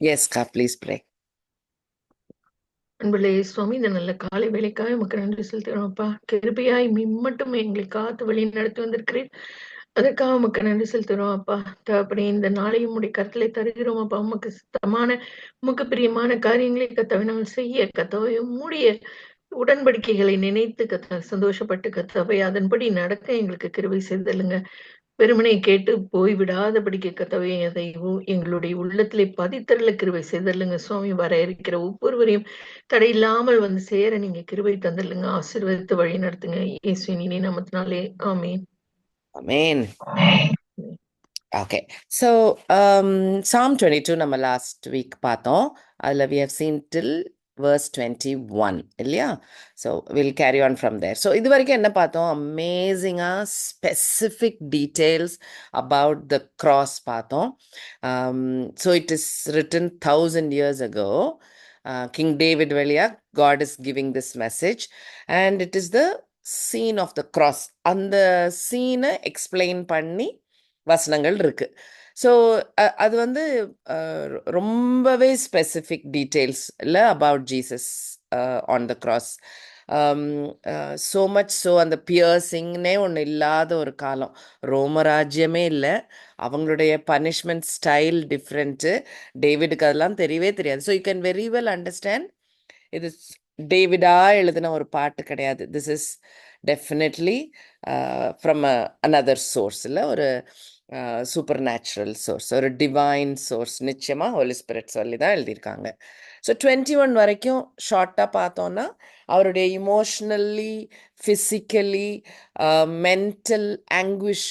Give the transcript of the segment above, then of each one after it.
Yes, Ka, please pray. அன்புள்ளே சுவாமி, இந்த நல்ல காலை வேலைக்காக உமக்கு நன்றி செலுத்துகிறோம் அப்பா. கிருபையாய் மட்டும் எங்களை காத்து வழி நடத்தி வந்திருக்கிறேன். அதற்காக உமக்கு நன்றி செலுத்துகிறோம் அப்பா. அப்படி இந்த நாளையும் உடைய கருத்திலே தருகிறோம் அப்பா. உமக்கு சுத்தமான உமக்கு பிரியமான காரியங்களை கத்தாவை நாங்கள் செய்ய கத்தாவை மூடிய உடன்படிக்கைகளை நினைத்து கத்த சந்தோஷப்பட்டு கத்தாவை அதன்படி நடக்க எங்களுக்கு கிருபை செய்தலுங்க. வெறுமனே கேட்டு போய்விடாதபடிக்கு கர்த்தாவே அதை எங்களுடைய உள்ளத்திலே பதித்தருள கிருபை செய்தருளுங்க சுவாமி. வர இருக்கிற ஒவ்வொருவரையும் தடையில்லாமல் வந்து சேர நீங்க கிருபை தந்துடலுங்க. ஆசீர்வதித்து வழி நடத்துங்க இயேசுவின் இனி நாமத்தினாலே ஆமென். Amen. Okay. So, Psalm 22 நம்ம last week பார்த்தோம். அதில் we have seen till verse 21 இல்லையா? So, we'll carry on from there. So, இது வரைக்கும் என்ன பார்த்தோம்? அமேசிங்காக specific details about the cross பார்த்தோம். So, it is written 1000 years ago. King David வழியா God is giving this message and it is the scene of the cross. அந்த சீனை explain பண்ணி வசனங்கள் இருக்கு. ஸோ அது வந்து ரொம்பவே ஸ்பெசிஃபிக் டீட்டெயில்ஸ் இல்லை about Jesus on the cross. So much so அந்த பியர்சிங்னே ஒன்று இல்லாத ஒரு காலம். ரோமராஜ்யமே இல்லை, அவங்களுடைய பனிஷ்மெண்ட் ஸ்டைல் டிஃப்ரெண்ட்டு. டேவிடுக்கு அதெல்லாம் தெரியவே தெரியாது. So you can very well understand இது டேவிடா எழுதின ஒரு பாட்டு கிடையாது. This is definitely from another source, இல்லை ஒரு சூப்பர் நேச்சுரல் சோர்ஸ், ஒரு டிவைன் சோர்ஸ். நிச்சயமாக ஹோலி ஸ்பிரிட் சொல்லி தான் எழுதியிருக்காங்க. ஸோ 21 வரைக்கும் ஷார்ட்டாக பார்த்தோன்னா அவருடைய emotionally, physically, mental anguish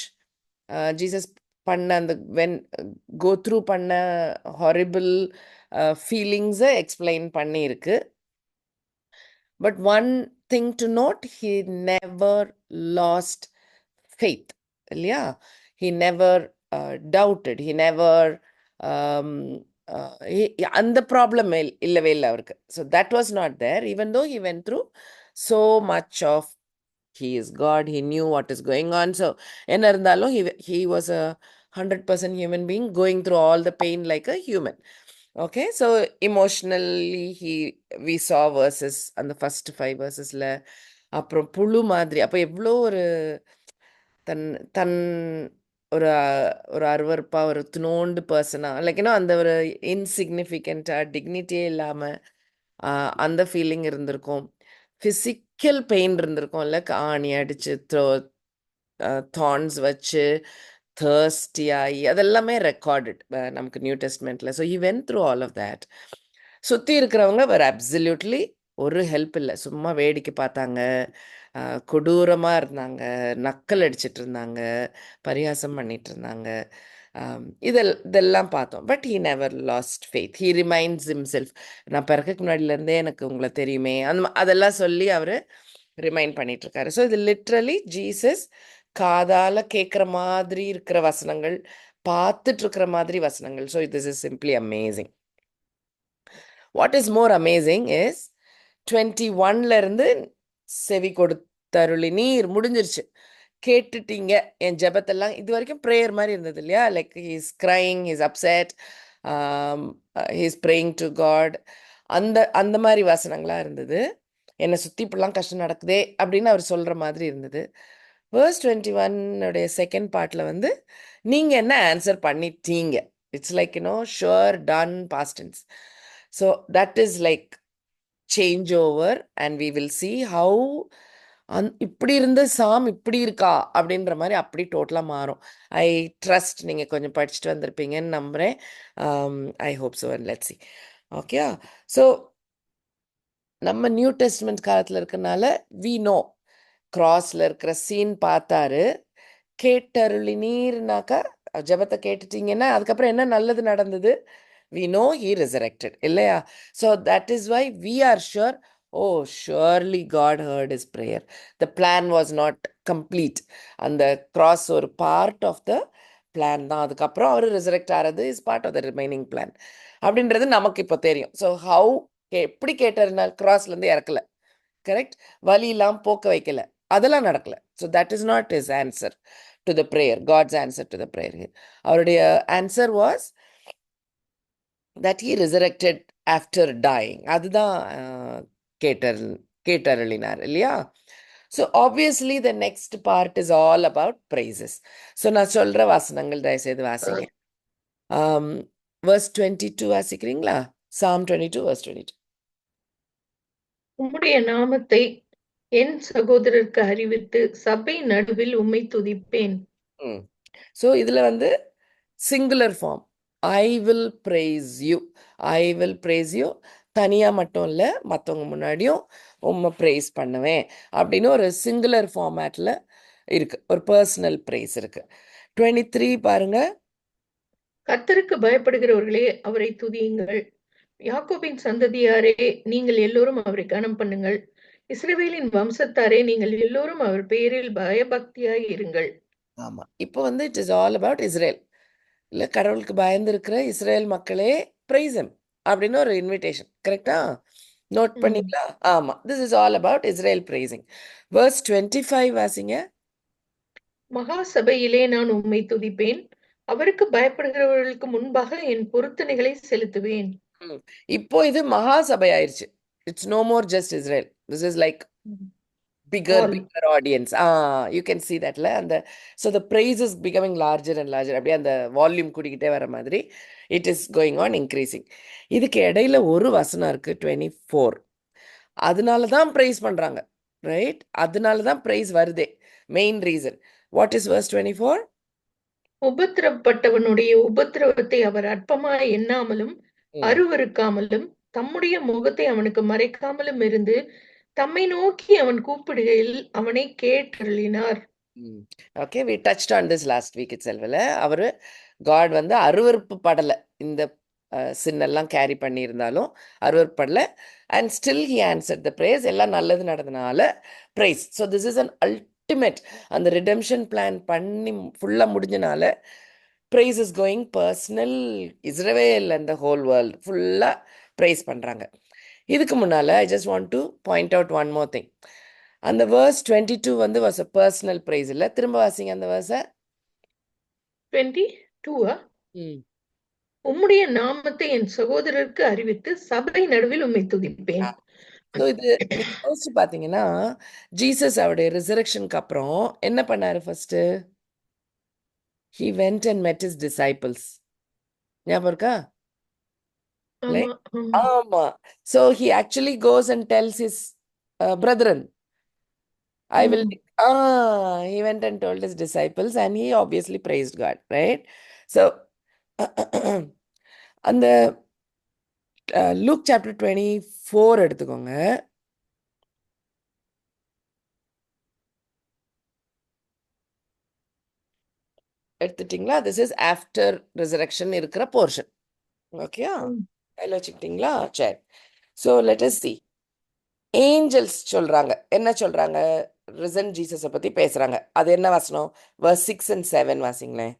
Jesus பண்ண அந்த கோ த்ரூ பண்ண ஹாரிபிள் ஃபீலிங்ஸை எக்ஸ்பிளைன் பண்ணியிருக்கு. But one thing to note, he never lost faith. Yeah, he never doubted. He never and the problem illave illa avarku. So that was not there, even though he went through so much of, he is God, he knew what is going on. So enna irundalo he was a 100% human being going through all the pain like a human. Okay, so emotionally we saw verses அந்த first 5 verses-ல. அப்புறம் புழு மாதிரி, அப்போ எவ்வளோ ஒரு தன் தன் ஒரு ஒரு அருவருப்பா, ஒரு துணோண்டு பர்சனா, லைக் அந்த ஒரு இன்சிக்னிஃபிகண்ட்டாக டிக்னிட்டியே இல்லாமல் அந்த ஃபீலிங் இருந்திருக்கும். ஃபிசிக்கல் பெயின் இருந்திருக்கும், இல்லை ஆணி அடித்து தார்ன்ஸ் வச்சு thirsty ஆகி, அதெல்லாமே ரெக்கார்டட் நமக்கு நியூ டெஸ்ட்மெண்ட்டில். So he went through all of that. சுற்றி இருக்கிறவங்க வேறு அப்சல்யூட்லி ஒரு ஹெல்ப் இல்லை, சும்மா வேடிக்கை பார்த்தாங்க, கொடூரமாக இருந்தாங்க, நக்கல் அடிச்சிட்டு இருந்தாங்க, பரிகாசம் பண்ணிட்டு இருந்தாங்க. இதெல்லாம் பார்த்தோம். But he never lost faith. He reminds himself, நான் பிறக்கக்கு முன்னாடியிலேருந்தே எனக்கு உங்களை தெரியுமே, அதெல்லாம் சொல்லி அவர் ரிமைண்ட் பண்ணிகிட்ருக்காரு. ஸோ இது லிட்ரலி ஜீசஸ் காதால் கேட்குற மாதிரி இருக்கிற வசனங்கள், பார்த்துட்டு இருக்கிற மாதிரி வசனங்கள். So this is simply amazing. What is more amazing is 21லேருந்து செவி கொடுத்தருளி நீர் முடிஞ்சிருச்சு, கேட்டுட்டீங்க என் ஜெபத்தெல்லாம். இது வரைக்கும் ப்ரேயர் மாதிரி இருந்தது இல்லையா? Like he's crying, he's upset, he's praying to God. அந்த மாதிரி வசனங்களாக இருந்தது. என்னை சுற்றி இப்படிலாம் கஷ்டம் நடக்குதே அப்படின்னு அவர் சொல்கிற மாதிரி இருந்தது. வேர்ஸ் 21 செகண்ட் பார்ட்டில் வந்து நீங்கள் என்ன ஆன்சர் பண்ணிட்டீங்க. It's like sure, done, past tense. So that is like change over and we will see how இப்படி இருந்த சாம் இப்படி இருக்கா அப்படின்ற மாதிரி அப்படி டோட்டலாக மாறும். ஐ ட்ரஸ்ட் நீங்கள் கொஞ்சம் படிச்சுட்டு வந்திருப்பீங்கன்னு நம்புகிறேன். I hope so and let's see. Okay, so நம்ம நியூ டெஸ்ட்மெண்ட் காலத்தில் இருக்கிறனால வி நோ கிராஸில் இருக்கிற சீன் பார்த்தாரு. கேட்டருளி நீர்னாக்கா ஜபத்தை கேட்டுட்டீங்கன்னா அதுக்கப்புறம் என்ன நல்லது நடந்தது? we know he resurrected, இல்லையா? So that is why we are sure, oh surely God heard his prayer. The plan was not complete. அந்த cross ஒரு part of the plan தான். அதுக்கப்புறம் அவர் resurrect ஆகிறது is part of the remaining plan அப்படின்றது நமக்கு இப்போ தெரியும். ஸோ ஹவு எப்படி கேட்டாருனால் கிராஸ்லேருந்து இறக்கல, கரெக்ட், வலியெல்லாம் போக்க வைக்கல, அதெல்லாம் நடக்கல. So that is not his answer to the prayer, God's answer to the prayer. அவருடைய answer was that he resurrected after dying. அதுதான் கேட்டர் கேட்டருளினார் இல்லையா? So obviously the next part is all about praises. ஸோ நான் சொல்கிற வாசனங்கள் தயவுசெய்து வாசிங்க. verse 22 வாசிக்கிறீங்களா? Psalm 22 verse 22. உம்முடைய நாமத்தை என் சகோதரருக்கு அறிவித்து சபை நடுவில் உம்மை துதிப்பேன். ஸோ இதில் வந்து singular form, I will praise you, I will praise you. தனியாக மட்டும் இல்லை, மற்றவங்க முன்னாடியும் உம்மை ப்ரைஸ் பண்ணுவேன் அப்படின்னு ஒரு சிங்குலர் ஃபார்மேட்டில் இருக்குது, ஒரு பர்சனல் ப்ரைஸ் இருக்குது. 23 பாருங்க. கர்த்தருக்கு பயப்படுகிறவர்களே அவரை துதியுங்கள். யாக்கோபின் சந்ததியாரே நீங்கள் எல்லோரும் அவரை கனம் பண்ணுங்கள். இஸ்ரவேலின் வம்சத்தாரே நீங்கள் எல்லோரும் அவர் பெயரில் பயபக்தியாய் இருங்கள். ஆமாம், இப்போ வந்து it is all about Israel. இல்லை, கடவுளுக்கு பயந்துருக்கிற இஸ்ரேல் மக்களே ப்ரைஸ் ஹிம் அப்படின்னு ஒரு இன்விடேஷன். கரெக்டா? நோட் பண்ணீங்களா? ஆமாம், this is all about Israel pricing. verse 25 வாசிங்க. மகா சபையிலே நான் உம்மை துதிப்பேன். அவருக்கு பயப்படுகிறவர்களுக்கு முன்பாக என் பொருத்தனைகளை செலுத்துவேன். இப்போ இது மகா சபை ஆயிருச்சு. It's no more just Israel. This is like bigger All. bigger audience. You can see that la, and so the praise is becoming larger and larger. அப்படியே அந்த வால்யூம் கூடிக்கிட்டே வர மாதிரி it is going on increasing. இதுக்கு இடையில ஒரு வசனம் இருக்கு 24. அதனால தான் praise பண்றாங்க, ரைட்? அதனால தான் praise வருதே, main reason. What is verse 24? உபத்திரப்பட்டவனுடைய உபத்திரவத்தை அவர் அற்பமாய் எண்ணாமலும் அருவருக்காமலும் தம்முடைய முகத்தை அவனுக்கு மறைக்காமலும் இருந்து தம்மை நோக்கி அவன் கூப்பிடுகையில் அவனை கேட்டருளினார். Okay, we touched on this last week itself. அவரு காட் வந்து அருவருப்பு படலை, இந்த சின்னெல்லாம் கேரி பண்ணியிருந்தாலும் அருவருப்பு படலை. And still he answered the praise. எல்லாம் நல்லது நடந்தனால praise. So this is an ultimate. அந்த ரிடெம்ஷன் பிளான் பண்ணி ஃபுல்லாக முடிஞ்சனால ப்ரைஸ் இஸ் கோயிங் பர்சனல். இஸ்ரவேல் அண்ட் த ஹோல் வேர்ல்டு ஃபுல்லாக ப்ரைஸ் பண்ணுறாங்க. இதுக்கு முன்னால் I just want to point out one more thing. அந்த verse 22 வந்து வாஸ் அ பர்சனல் ப்ரைஸ். இல்லை, திரும்ப வாசிங்க அந்த verse-அ. 22 உம்முடைய நாமத்தை என் சகோதரருக்கு அறிவித்து சபை நடுவில் உம்மை துதிப்பேன். ஸோ இது நீங்க யோசிச்சு பார்த்தீங்கன்னா, ஜீசஸ் அவருடைய ரிசரக்ஷனுக்கு அப்புறம் என்ன பண்ணாரு? First he went and met his disciples. ஞாபகம் இருக்கா? ஆமா, ஆமா. So he actually goes and tells his brethren, I will. He went and told his disciples and he obviously praised God, right? So அந்த Luke chapter 24 எடுத்துக்கோங்க. எடுத்துட்டீங்களா? This is after resurrection இருக்கிற portion. ஓகேயா? கையில் வச்சுக்கிட்டீங்களா? சரி. So let us see. Angels சொல்றாங்க. என்ன சொல்றாங்க? ரிசன் ஜீசஸை பத்தி பேசுறாங்க. அது என்ன வசனம்? verse 6 and 7 வாசிங்களேன்.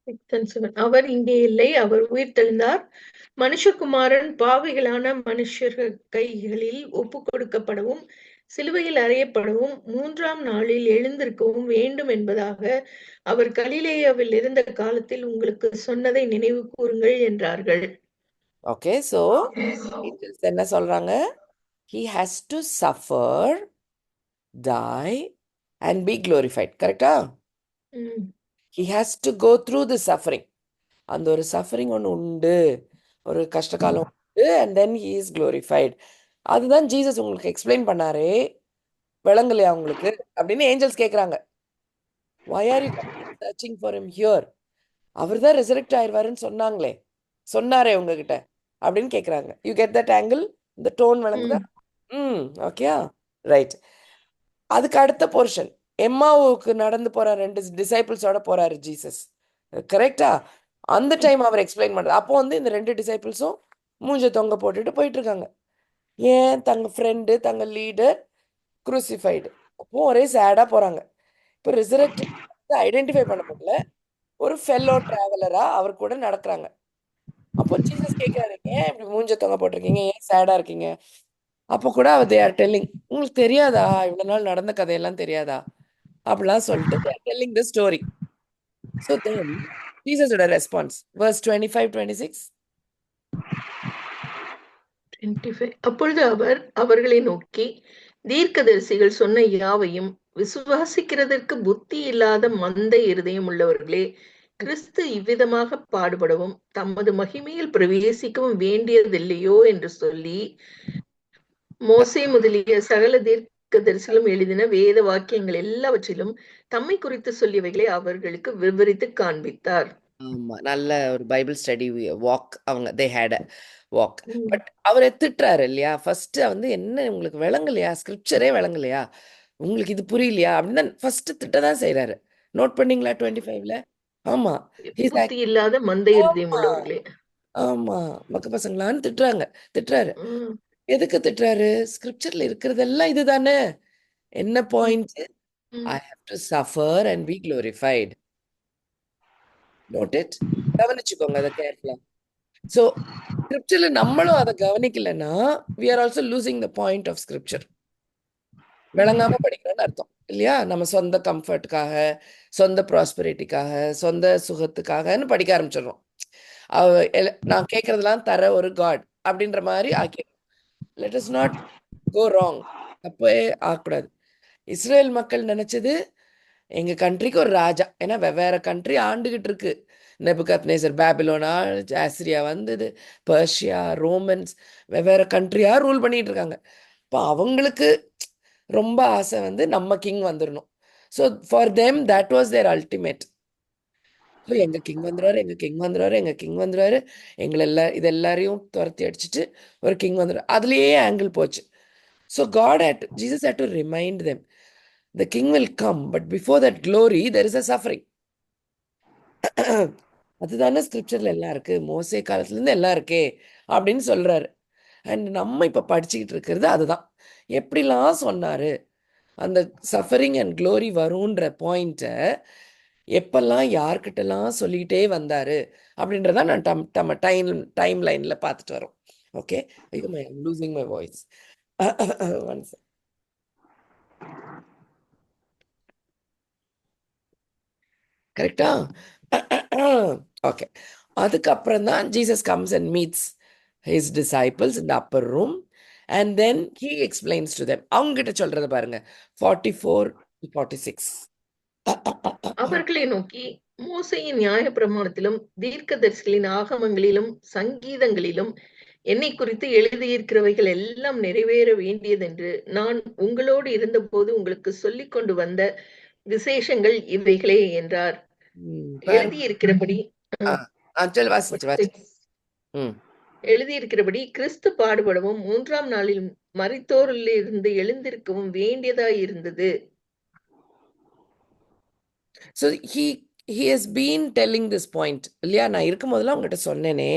6 and 7 அவர் இங்கே இல்லை, அவர் உயிர்த்தெழுந்தார். மனுஷகுமாரன் பாவிகளான மனுஷர்கள் கைகளில் ஒப்பு கொடுக்கப்படவும் சிலுவையில் அறையப்படவும் 3ஆம் நாளில் எழுந்திருக்கவும் வேண்டும் என்பதாக அவர் கலிலேயாவில் இருந்த காலத்தில் உங்களுக்கு சொன்னதை நினைவு கூறுங்கள் என்றார்கள். ஓகே, ஸோ என்ன சொல்றாங்க? he has to suffer, die and be glorified. கரெக்டா? he has to go through the suffering. அந்த ஒரு சஃபரிங் ஒன்று உண்டு, ஒரு கஷ்டகாலம் உண்டு, and then he is glorified. அதுதான் ஜீசஸ் உங்களுக்கு எக்ஸ்பிளைன் பண்ணாரே, விளங்கலையா உங்களுக்கு அப்படின்னு ஏஞ்சல்ஸ் கேட்குறாங்க. why are you searching for him here? அவர் தான் ரெசரெக்ட் ஆயிடுவாருன்னு சொன்னாங்களே, சொன்னாரே உங்ககிட்ட அப்படின்னு கேட்குறாங்க. You get that angle? இந்த டோன் விளங்குதா? ஓகேயா? ரைட். அதுக்கு அடுத்த போர்ஷன், எம்மாவுக்கு நடந்து போற 2 டிசைபிள்ஸோட போறாரு ஜீசஸ். கரெக்டா? அந்த டைம் அவர் எக்ஸ்பிளைன் பண்றாரு. அப்போ வந்து இந்த 2 டிசைபிள்ஸும் மூஞ்ச தொங்க போட்டுட்டு போயிட்டு இருக்காங்க. ஏன்? தங்க ஃப்ரெண்டு, தங்க லீடர் குரூசிஃபைடு. அப்போ ஒரே சேடா போறாங்க. இப்போ ரிசரெக்ட் ஐடென்டிஃபை பண்ண முடியல, ஒரு ஃபெல்லோ டிராவலரா அவர் கூட நடக்கிறாங்க. அப்போ ஜீசஸ் கேட்கிறாரு, ஏன் இப்படி மூஞ்ச தொங்க போட்டிருக்கீங்க, ஏன் சேடா இருக்கீங்க? அப்போ கூட அவர் தே ஆர் டெல்லிங், உங்களுக்கு தெரியாதா, இவ்வளவு நாள் நடந்த கதையெல்லாம் தெரியாதா அப்படிலாம் சொல்லிட்டு they are telling the story. So then ஜீசஸோட ரெஸ்பான்ஸ் verse 25 26. 25. அப்பொழுது அவர் அவர்களை நோக்கி, தீர்க்கதரிசிகள் சொன்ன யாவையும் விசுவாசிக்கிறதற்கு புத்தி இல்லாத மந்த இருதயம் உள்ளவர்களே, கிறிஸ்து இவ்விதமாக பாடுபடவும் தமது மகிமையில் பிரவேசிக்கவும் வேண்டியதில்லையோ என்று சொல்லி, மோசே முதலிய சகல தீர்க்கதரிசிகளும் எழுதின வேத வாக்கியங்கள் எல்லாவற்றிலும் தம்மை குறித்து சொல்லியவைகளை அவர்களுக்கு விவரித்து காண்பித்தார். ஆமா. நல்ல ஒரு பைபிள் ஸ்டடி வாக் அவங்க தே ஹேட் அ வாக். ம். பட் அவரை திட்டுறாரு இல்லையா? ஃபர்ஸ்ட் வந்து என்ன உங்களுக்கு விளங்கலையா? ஸ்கிரிப்சரே விளங்கலையா? உங்களுக்கு இது புரியலையா? அப்படின்னு தான் ஃபர்ஸ்ட் திட்ட தான் செய்றாரு. நோட் பண்ணீங்களா 25ல? ஆமா. ஹீஸ் புத்தி இல்லாத மந்த இருதயம் ஆமா, உள்ளவர்களே. ஆமா. மக்க பசங்களான்னு திட்டுறாரு. ம், எதுக்கு திட்டுறாரு? ஸ்கிரிப்சர்ல இருக்கிறதெல்லாம் இதுதானே. என்ன ம், பாயிண்ட்? ம். I have to suffer and be glorified. Note it. கவனிச்சுக்கோங்க அத கேர்ஃபுல்லா. ஸோ ஸ்கிரிப்சர்ல நம்மளும் அதை கவனிக்கலைன்னா we are also losing the point of scripture. விளங்காம படிக்கிறோம்னு அர்த்தம் இல்லையா? நம்ம சொந்த கம்ஃபர்ட்டுக்காக, சொந்த ப்ராஸ்பெரிட்டிக்காக, சொந்த சுகத்துக்காகன்னு படிக்க ஆரம்பிச்சிடுறோம். நான் கேட்கறதெல்லாம் தர ஒரு காட் அப்படின்ற மாதிரி ஆக்கி let us not go wrong. அப்பவே ஆகக்கூடாது. இஸ்ரேல் மக்கள் நினைச்சது எங்க கண்ட்ரிக்கு ஒரு ராஜா. ஏன்னா வெவ்வேறு கண்ட்ரி ஆண்டுகிட்டு இருக்கு. நெபுகத்நேசர் பாபிலோனா, ஆசிரியா வந்தது, பர்ஷியா, ரோமன்ஸ் வெவ்வேறு கண்ட்ரியா ரூல் பண்ணிட்டு இருக்காங்க. இப்போ அவங்களுக்கு ரொம்ப ஆசை வந்து நம்ம கிங் வந்துடணும். So for them that was their ultimate. So எங்க கிங் வந்துருவாரு, எங்க கிங் வந்துருவாரு, எங்க கிங் வந்துருவாரு, இது எல்லாரையும் துரத்தி அடிச்சுட்டு ஒரு கிங் வந்துடுவார். அதுலயே ஆங்கிள் போச்சு. So Jesus had to remind them the king will come, but before that glory there is a suffering. அதுதானே ஸ்கிரிப்சர்ல எல்லாம் இருக்கு, மோசே காலத்துல இருந்து எல்லாம் இருக்கே அப்படின்னு சொல்றாரு. அண்ட் நம்ம இப்ப படிச்சுக்கிட்டு இருக்கிறது அதுதான். எப்படிலாம் சொன்னாரு அந்த சஃபரிங் அண்ட் க்ளோரி வரும்ன்ற பாயிண்ட்டை எப்பெல்லாம் யார்கிட்டலாம் சொல்லிக்கிட்டே வந்தாரு அப்படின்றத நான் நம்ம டைம் லைன்ல பார்த்துட்டு வரோம். ஓகே, ஐயோ my losing my voice. Once கரெக்டா? ஓகே. அதுக்கப்புறம் தான் Jesus comes and meets his disciples in the upper room and then he explains to them. அவங்க கிட்ட சொல்றத பாருங்க 44-46. அவர்களை நோக்கி, மோசேயின் நியாயப்பிரமாணத்திலும் தீர்க்கதரிசிகளின் ஆகமங்களிலும் சங்கீதங்களிலும் என்னை குறித்து எழுதியிருக்கிறவைகள் எல்லாம் நிறைவேற வேண்டியதென்று நான் உங்களோடு இருந்தபோது உங்களுக்கு சொல்லிக் கொண்டு வந்த விசேஷங்கள் இவைகளே என்றார். பாருங்க. எழுதியிருக்கிறபடி வாசிச்சு 46. ம் எழுதியிருக்கிறபடி கிறிஸ்து பாடுபடவும் 3ஆம் நாளில் மரித்தோரிலிருந்து எழுந்திருக்கவும் வேண்டியதாயிருந்தது. So he has been telling this point இல்லையா? நான் இருக்கும் போதெல்லாம் உங்ககிட்ட சொன்னேனே.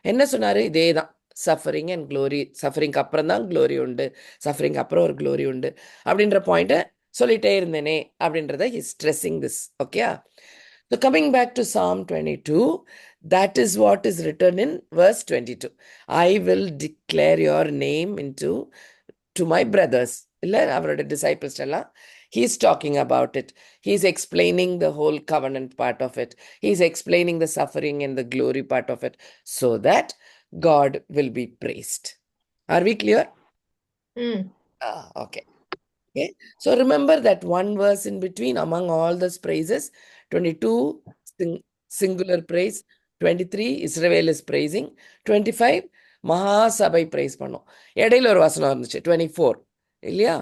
என்ன சொன்னாரு? இதே தான், சஃபரிங் அண்ட் க்ளோரி. சஃபரிங்க்கு அப்புறம் தான் க்ளோரி உண்டு, சஃபரிங் அப்புறம் ஒரு க்ளோரி உண்டு அப்படின்ற பாயிண்ட்டை சொல்லிட்டே இருந்தேனே அப்படின்றத his stressing this. Okay. So coming back to Psalm 22, that is what is written in verse 22. I will declare your name to my brothers. இல்ல அவரோட disciples எல்லாம் he's talking about it. He's explaining the whole covenant part of it. He's explaining the suffering and the glory part of it so that God will be praised. Are we clear? ம், Okay. Okay. So remember that one verse in between among all those praises, 22 singular praise, 23 Israel is praising, 25 Mahasabha praise பண்ணோம். இடையில ஒரு வசனம் இருந்துச்சு 24 இல்லையா?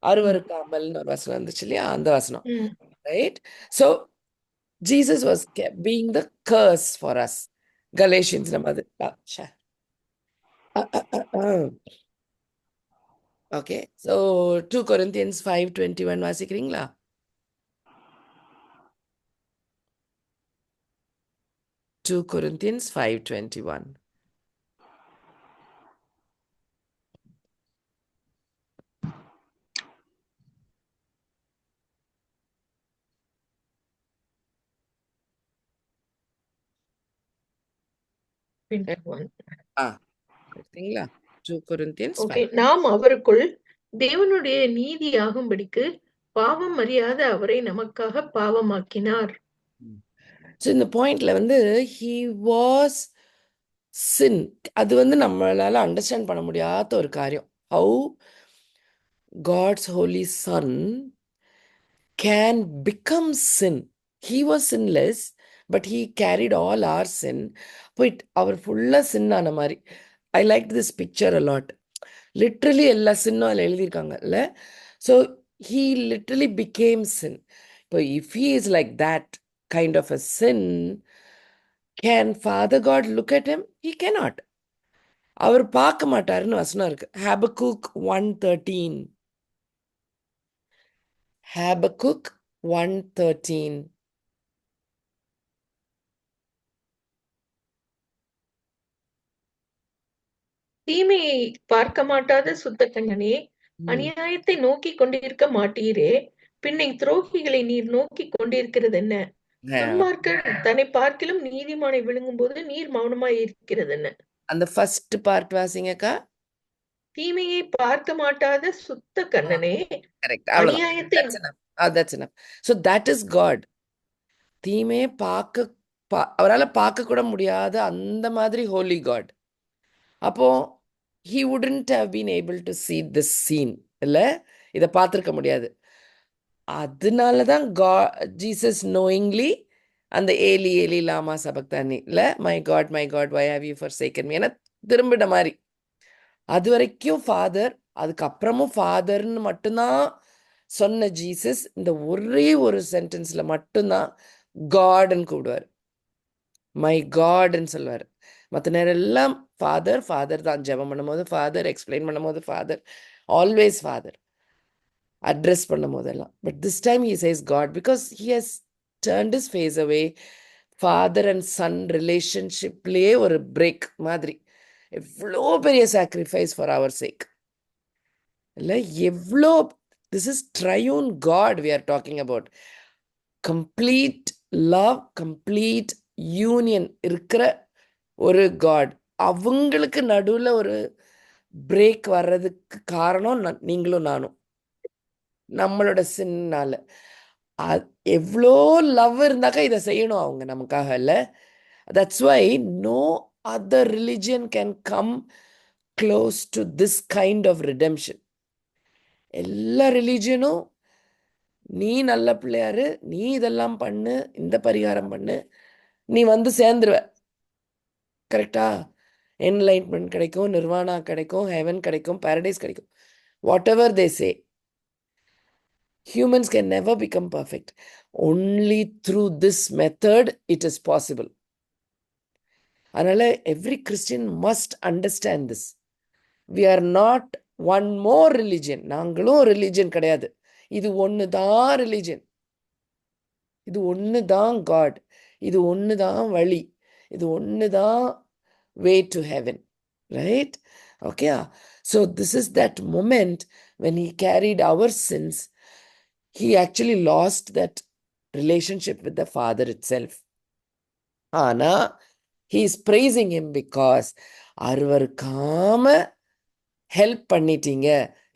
அருவருக்காமல்னு ஒரு வசனம் இருந்துச்சு இல்லையா? அந்த வசனம். ம். Right? So Jesus was being the curse for us. Galatians நம்ம அது ஓகே. So 2 Corinthians 5:21 வாசிக்கிறீங்களா? 2 Corinthians 5:21. எடுத்தீங்களா? 2 Corinthians ஓகே. 5. நாம் அவருக்குள் தேவனுடைய நீதியாகும்படிக்கு பாவம் அறியாத அவரை நமக்காக பாவமாக்கினார். ஸோ இந்த பாயிண்ட்ல வந்து ஹீ வாஸ் சின். அது வந்து நம்மளால அண்டர்ஸ்டாண்ட் பண்ண முடியாத ஒரு காரியம். How God's holy son can become sin. He was sinless, but he carried all our sin. But அவர் ஃபுல்லா sin ஆன மாதிரி. I liked this picture a lot. Literally எல்லா சின்னும் அதில் எழுதியிருக்காங்கல்ல. So he literally became sin. இப்போ if he is like that kind of a sin, can Father God look at him? He cannot. அவர் பார்க்க மாட்டாருன்னு வசனம் இருக்கு. Habakkuk 1:13. Habakkuk 1:13. தீமையை பார்க்க மாட்டாத சுத்த கண்ணனே, ம். அநியாயத்தை நோக்கிக் கொண்டிருக்க மாட்டீரே, பின்னை துரோகிகளை நீர் நோக்கிக் கொண்டிருக்கிறதென்ன? துன்மார்க்கன் தன்னை பார்க்கிலும் நீதிமானை விழுங்கும்போது நீர் மௌனமாய் இருக்கிறதென்ன? அந்த ஃபர்ஸ்ட் பார்ட் வாசிங்கக்கா. தீமையை பார்க்க மாட்டாத சுத்த கண்ணனே, கரெக்ட், அவ்வளவுதான். அநியாயத்தை That's enough. That's enough. So that is God. தீமையை அவரால் பார்க்க கூட முடியாத அந்த மாதிரி ஹோலி காட். அப்போ he wouldn't have been able to see this scene. இல்ல, இதை பார்த்துருக்க முடியாது. அதனால தான் ஜீசஸ் knowingly அந்த ஏலி ஏலி லாமா சபக்தானி இல்ல, my God why have you forsaken me என திரும்பிட மாதிரி. அது வரைக்கும் ஃபாதர், அதுக்கப்புறமும் ஃபாதர்னு மட்டும்தான் சொன்ன ஜீசஸ் இந்த ஒரே ஒரு சென்டென்ஸ்ல மட்டும்தான் காட்ன்னு கூப்பிடுவார். மை காட்ன்னு சொல்லுவார். மற்ற நேரம் எல்லாம் ஃபாதர் ஃபாதர் தான். ஜெபம் பண்ணும்போது ஃபாதர், எக்ஸ்பிளைன் பண்ணும்போது ஃபாதர், ஆல்வேஸ் ஃபாதர் அட்ரஸ் பண்ணும் போதெல்லாம். But this time he says God because he has turned his face away. Father and son ரிலேஷன்ஷிப்லேயே ஒரு பிரேக் மாதிரி. எவ்வளோ பெரிய சாக்ரிஃபைஸ் ஃபார் அவர் சேக் இல்லை, எவ்வளோ. This is triune God we are talking about. Complete love, complete union இருக்கிற ஒரு காட். அவங்களுக்கு நடுவில் ஒரு பிரேக் வர்றதுக்கு காரணம் நீங்களும் நானும், நம்மளோட சின்னால. எவ்வளோ லவ் இருந்தாக்கா இதை செய்யணும் அவங்க நமக்காக இல்லை. That's why no other religion can come close to this kind of redemption. எல்லா ரிலீஜியனும் நீ நல்ல பிள்ளையாரு, நீ இதெல்லாம் பண்ணு, இந்த பரிகாரம் பண்ணு, நீ வந்து சேர்ந்துருவ. கரெக்டா? என்லைட்மெண்ட் கிடைக்கும், நிர்வாணா கிடைக்கும், ஹெவன் கிடைக்கும், பாரடைஸ் கிடைக்கும். What ever they say, humans can never become perfect. Only through this method it is possible. அதனால every Christian must understand this. We are not one more religion. நாங்களும் religion கிடையாது. இது ஒன்று தான் religion. இது ஒன்று தான் காட். இது ஒன்று தான் வழி. இது ஒன்று தான் way to heaven. Right? Okay. So this is that moment when he carried our sins. He actually lost that relationship with the Father itself. ஆனா he is praising him because அருவருக்காம ஹெல்ப் பண்ணிட்டீங்க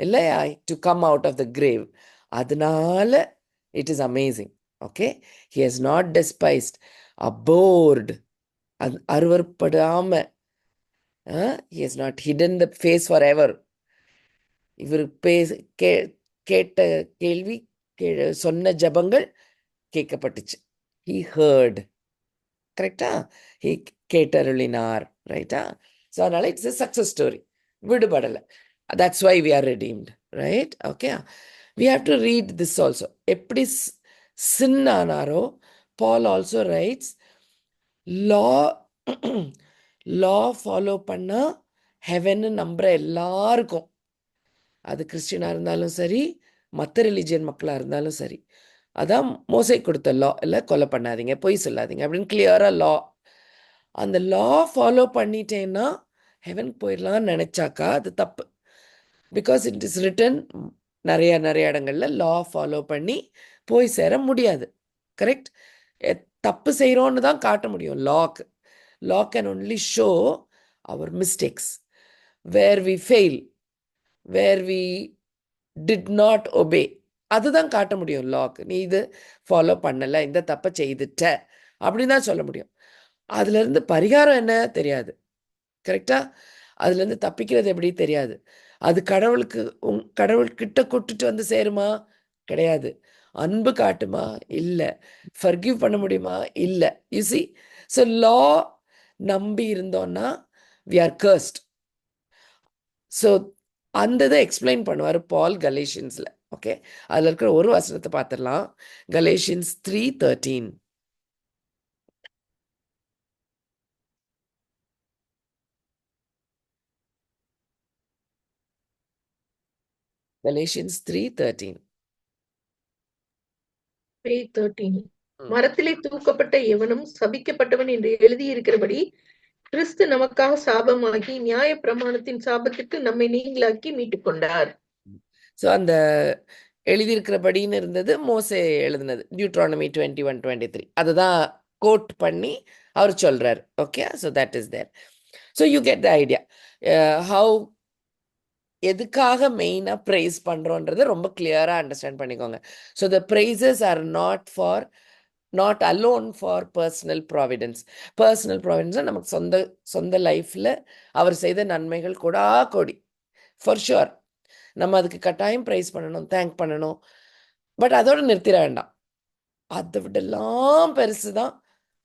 இல்லையா, to come out of the grave. அதனால it is amazing. Okay, he has not despised, abhorred, அருவற்படாம, he has not hidden the face forever. இவர் கேட்ட கேள்வி, சொன்ன ஜபங்கள் கேட்கப்பட்டுச்சு. He heard. கரெக்டா? ஹி கேட்டருளினார். ரைட்டா? ஸோ அதனால இட்ஸ் எ சக்ஸஸ் ஸ்டோரி. விடுபடலை. That's why we are redeemed. Right? Okay. We have to read this also. எப்படி sin ஆனாரோ, Paul also writes, law law follow பண்ணா heaven நம்புற எல்லாருக்கும், அது கிறிஸ்டியனாக இருந்தாலும் சரி, மற்ற ரிலிஜியன் மக்களாக இருந்தாலும் சரி, அதான் மோசை கொடுத்த லா. இல்லை, கொலை பண்ணாதீங்க, பொய் சொல்லாதீங்க அப்படின்னு கிளியராக லா. அந்த லா ஃபாலோ பண்ணிட்டேன்னா ஹெவன் போயிடலாம்னு நினச்சாக்கா அது தப்பு. பிகாஸ் இட் இஸ் ரிட்டன், நிறைய இடங்கள்ல லா ஃபாலோ பண்ணி போய் சேர முடியாது. கரெக்ட்? தப்பு செய்கிறோன்னு தான் காட்ட முடியும் லாக்கு. Law can only show our mistakes, where we fail, where we did not obey. அதுதான் காட்ட முடியும் லாக்கு. நீ இது ஃபாலோ பண்ணலை, இந்த தப்பை செய்துட்ட அப்படின்னு தான் சொல்ல முடியும். அதுலேருந்து பரிகாரம் என்ன தெரியாது. கரெக்டா? அதுலேருந்து தப்பிக்கிறது எப்படி தெரியாது. அது கடவுளுக்கு கடவுள்கிட்ட கூட்டிட்டு வந்து சேருமா? கிடையாது. அன்பு காட்டுமா? இல்ல. ஃபர்கிவ் பண்ண முடியுமா? இல்ல. You see? ஸோ லா நம்பி இருந்தோம்னா வி ஆர் கர்ஸ்ட். ஸோ அந்த இதை எக்ஸ்பிளைன் பண்ணுவார் பால் கலேஷியன்ஸில். ஓகே, அதில் இருக்கிற ஒரு வசனத்தை பார்த்துடலாம். கலேஷியன்ஸ் 3:13. கலேஷியன்ஸ் 3:13. 13. ம். மரத்திலே தூக்கப்பட்ட எவனும் சபிக்கப்பட்டவன் என்று எழுதியிருக்கிறபடி கிறிஸ்து நமக்காக சாபமாகி நியாய பிரமாணத்தின் சாபத்துக்கு நம்மை நீங்களாக்கி மீட்டுக் கொண்டார். ஸோ அந்த எழுதியிருக்கிறபடின்னு இருந்தது மோசே எழுதினது, டியூட்ரானமி 21:23. அதுதான் கோட் பண்ணி அவர் சொல்றாரு. Okay, so that is there. So you get the idea how எதுக்காக மெயினாக ப்ரைஸ் பண்ணுறோன்றதை ரொம்ப கிளியராக அண்டர்ஸ்டாண்ட் பண்ணிக்கோங்க. So the praises are not alone for personal providence. Personal ப்ராவிடன்ஸ்னால் நமக்கு சொந்த சொந்த லைஃப்பில் அவர் செய்த நன்மைகள் கூட கோடி ஃபார் ஷுர். நம்ம அதுக்கு கட்டாயம் ப்ரைஸ் பண்ணணும், தேங்க் பண்ணணும். பட் அதோட நிறுத்திட வேண்டாம். அதை விடலாம் பெருசு தான்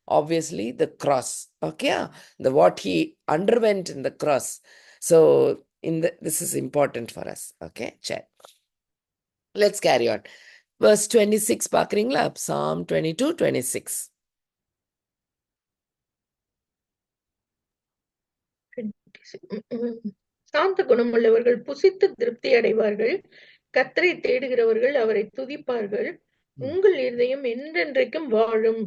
obviously the cross. Okay, the what he underwent in the cross. So this is important for us. Okay, check. Let's carry on. Verse 26 பார்க்குறீங்களா? Psalm 22:26. சாந்த குணமுள்ளவர்கள் புசித்து திருப்தி அடைவார்கள். கர்த்தரை தேடுகிறவர்கள் அவரை துதிப்பார்கள். உங்கள் இருதயம் என்றென்றைக்கும் வாழும்.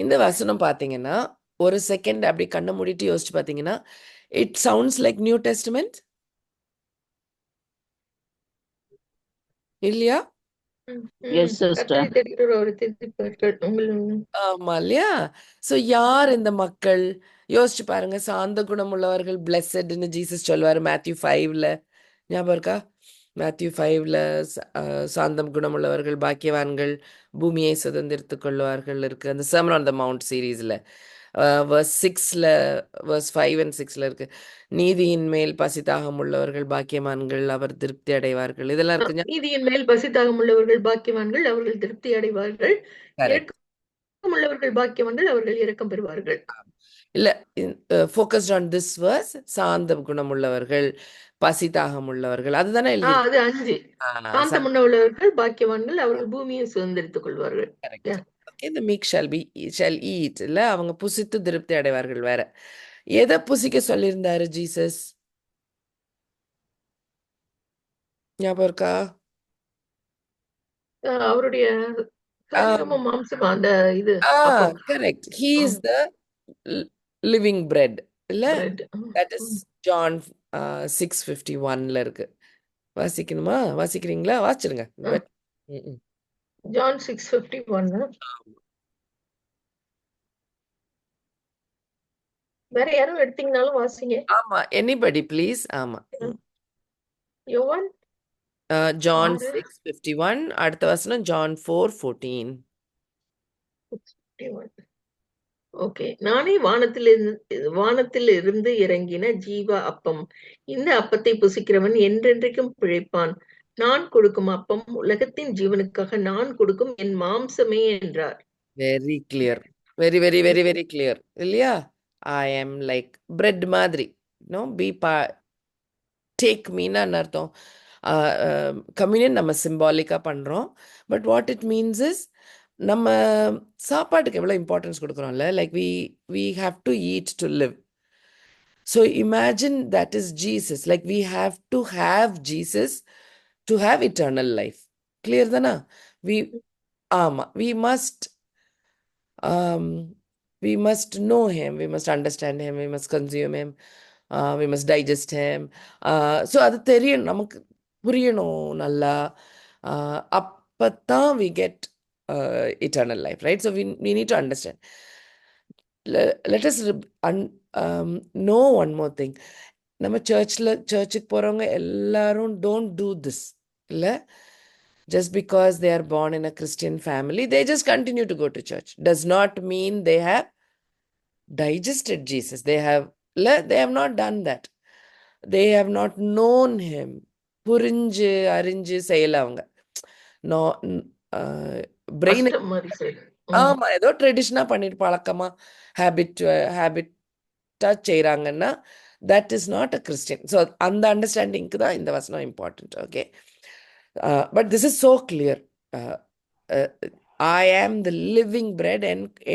இந்த வசனம் பார்த்தீங்கன்னா ஒரு செகண்ட் அப்படி கண்ணை மூடிட்டு யோசிச்சு பார்த்தீங்கன்னா it sounds like new testament இல்லையா? Yes, sister. கர்த்தரை தேடுகிறவர் அவரை துதிப்பார்கள். ஆமா இல்லையா? ஸோ யார் இந்த மக்கள்? யோசிச்சு பாருங்க. சாந்த குணம் உள்ளவர்கள் பிளெஸட்னு ஜீசஸ் சொல்வார் மேத்யூ 5ல. ஞாபகம் இருக்கா? மேத்யூ 5ல சாந்தம் குணமுள்ளவர்கள் பாக்கியவான்கள், பூமியை சுதந்திரித்துக் கொள்வார்கள் இருக்கு. அந்த சர்மன் ஆன் த மவுண்ட் சீரீஸில் verse 6ல verse 5 and 6ல இருக்கு. நீதியின் மேல் பசிதாகம் உள்ளவர்கள் பாக்கியவான்கள், அவர் திருப்தி அடைவார்கள். இதெல்லாம் இருக்கு. நீதியின் மேல் பசிதாகம் உள்ளவர்கள் பாக்கியவான்கள், அவர்கள் திருப்தி அடைவார்கள். கரெக்ட். இரக்கம் உள்ளவர்கள் பாக்கியவான்கள், அவர்கள் இரக்கம் பெறுவார்கள். இல்ல ஃபோக்கஸ்ட் ஆன் திஸ் வேர்ஸ். சாந்த குணம் உள்ளவர்கள், பசிதாகம் உள்ளவர்கள், அதுதானே எழுதி. அது 5. சாந்தம் உள்ளவர்கள் பாக்கியவான்கள், அவர்கள் பூமியை சுதந்திரித்துக் கொள்வார்கள். Okay, the meek shall eat. இல்ல அவங்க புசித்து திருப்தி அடைவார்கள். வேற எதை புசிக்க சொல்லியிருந்தாரு ஜீசஸ்? ஞாபகம் இருக்கா? அவருடைய சரீரமும் மாம்சம் அந்த இது correct. He is the living bread. இல்ல that is John 6:51ல இருக்கு. வாசிக்கணுமா? வாசிக்கிறீங்களா? வாசிச்சிருங்க. John 6:51. வேற யாரும் எடுத்தீங்கனாலும் வாசிங்க. ஆமா, anybody please. ஆமா, யோவான் John 6:51. அடுத்த வசனம் John 4:14. ஓகே. நானே வானத்தில் இருந்து இறங்கின ஜீவ அப்பம். இந்த அப்பத்தை புசிக்கிறவன் என்றென்றைக்கும் பிழைப்பான். நான் கொடுக்கும் அப்பம் உலகத்தின் ஜீவனுக்காக நான் கொடுக்கும் என் மாம்சமே என்றார். Very clear. Very very very very clear இல்லையா? ஐ எம் லைக் பிரெட் மாதிரி. நோ பி டேக் மீனான்னு அர்த்தம். கம்யூனியன் நம்ம சிம்பாலிக்காக பண்ணுறோம். But what it means is நம்ம சாப்பாட்டுக்கு எவ்வளோ இம்பார்ட்டன்ஸ் கொடுக்குறோம்ல. Like we have to eat to live. So imagine that is Jesus. Like we have to have Jesus to have eternal life. Clear தானா? ஆமாம், we must know him, we must understand him, we must consume him, we must digest him. So அது தெரியணும், நமக்கு புரியணும் நல்லா. அப்பத்தான் we get eternal life, right? So we need to understand. Let us know one more thing. நம்ம சர்ச்சுக்கு போகிறவங்க எல்லாரும் டோன்ட் டூ திஸ் இல்லை. just because they are born in a Christian family, they just continue to go to church. Does not mean they have digested Jesus. They have not done that. They have not known him. புரிஞ்சு அறிஞ்சு செய்யல அவங்க. No brain கஷ்டம் மாதிரி செய்யும். ஆமா ஏதோ ட்ரெடிஷனா பண்ணிட்டு பழக்கமா ஹேபிட்டா செய்றாங்கன்னா that is not a Christian. So அந்த அண்டர்ஸ்டாண்டிங்க்கு தான் இந்த வசனம் important. Okay, but this is so clear. I am the living bread.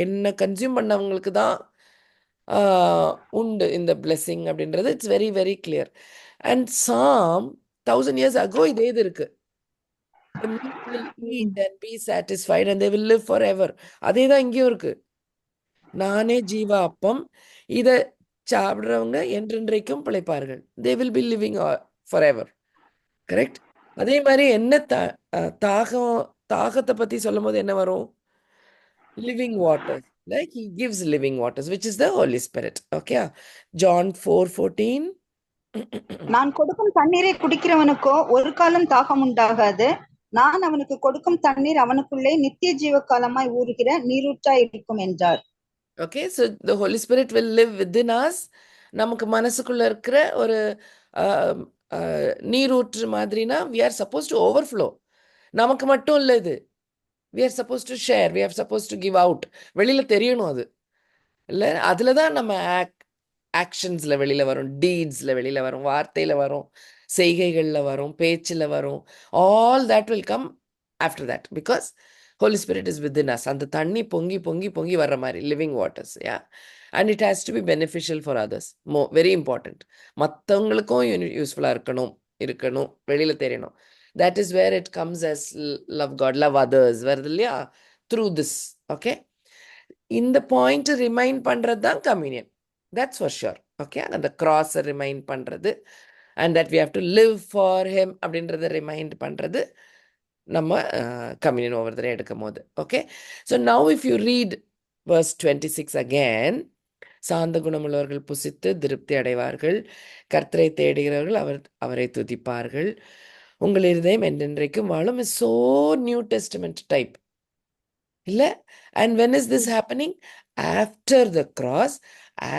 என்ன கன்சியூம் பண்ணவங்களுக்கு தான் உண்டு இந்த பிளெஸிங் அப்படின்றது. It's very very clear. And Psalm 1000 years ago இதே இது இருக்கு. The meek will eat and be satisfied and they will live forever. அதே தான் இங்கேயும் இருக்கு. நானே ஜீவா அப்பம், இதை சாப்பிடுறவங்க என்றென்றைக்கும் பிழைப்பார்கள். They will be living forever. Correct. அதே மாதிரி என்ன தாகத்தை பத்தி சொல்லும் போது என்ன வரும்? Living water. Like he gives living waters, which is the Holy Spirit. Okay. John 4:14. நான் கொடுக்கும் தண்ணீரை குடிக்கிறவனுக்கோ ஒரு காலம் தாகம் உண்டாகாது. நான் அவனுக்கு கொடுக்கும் தண்ணீர் அவனுக்குள்ளே நித்திய ஜீவ காலமாய் ஊறுகிற நீரூற்றாய் இருக்கும் என்றார். Okay, so the Holy Spirit will live within us. நமக்கு மனசுக்குள்ள இருக்கிற ஒரு நீரூற்று மாதிரினா we are supposed to overflow. நமக்கு மட்டும் இல்லை இது. We are supposed to share. We are supposed to give out. வெளியில தெரியணும் அது. இல்லை அதில் தான் நம்ம ஆக்ஷன்ஸில் வெளியில் வரும், டீட்ஸில் வெளியில் வரும், வார்த்தையில் வரும், செய்கைகளில் வரும், பேச்சில் வரும். All that will come after that because Holy Spirit is within us. அந்த தண்ணி பொங்கி பொங்கி பொங்கி வர்ற மாதிரி living waters. Yeah, and it has to be beneficial for others. Very important. மற்றவங்களுக்கும் யூஸ்ஃபுல்லாக இருக்கணும், வெளியில் தெரியணும். That is where it comes as love God, love others. வருது இல்லையா? Through this. Okay. இந்த பாயிண்ட் ரிமைண்ட் பண்ணுறது தான் communion. That's for sure. Okay. அந்த கிராஸை ரிமைண்ட் பண்ணுறது and that we have to live for him அப்படின்றத ரிமைண்ட் பண்ணுறது நம்ம கம்யூனியன் ஒவ்வொரு தடவை எடுக்கும் போது. Okay. So now if you read verse 26 again, சாந்த குணமுள்ளவர்கள் புசித்து திருப்தி அடைவார்கள், கர்த்தரை தேடுகிறவர்கள் அவரை துதிப்பார்கள், உங்கள் இருதயம் என்றென்றைக்கும் வாழும். Is so New Testament type இல்லை? And when is this happening? After the cross,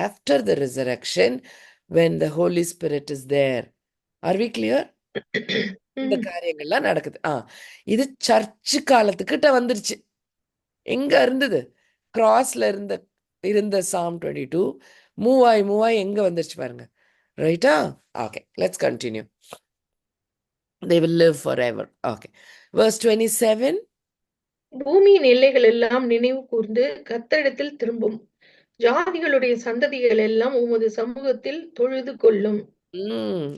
after the resurrection, when the Holy Spirit is there. Are we clear? இந்த காரியங்கள்லாம் நடக்குது. இது சர்ச்சு காலத்துக்கிட்ட வந்துருச்சு. எங்க இருந்தது? கிராஸ்ல இருந்த Psalm 22 மூவாய் எங்க வந்துருச்சு பாருங்க. ரைட்டா? Okay, let's continue. They will live forever. Okay. Verse 27. பூமியின் எல்லைகள் எல்லாம் நினைவு கூர்ந்து கர்த்தரிடத்தில் திரும்பும், ஜாதிகளுடைய சந்ததிகள் எல்லாம் உமது சமூகத்தில் தொழுது கொள்ளும்.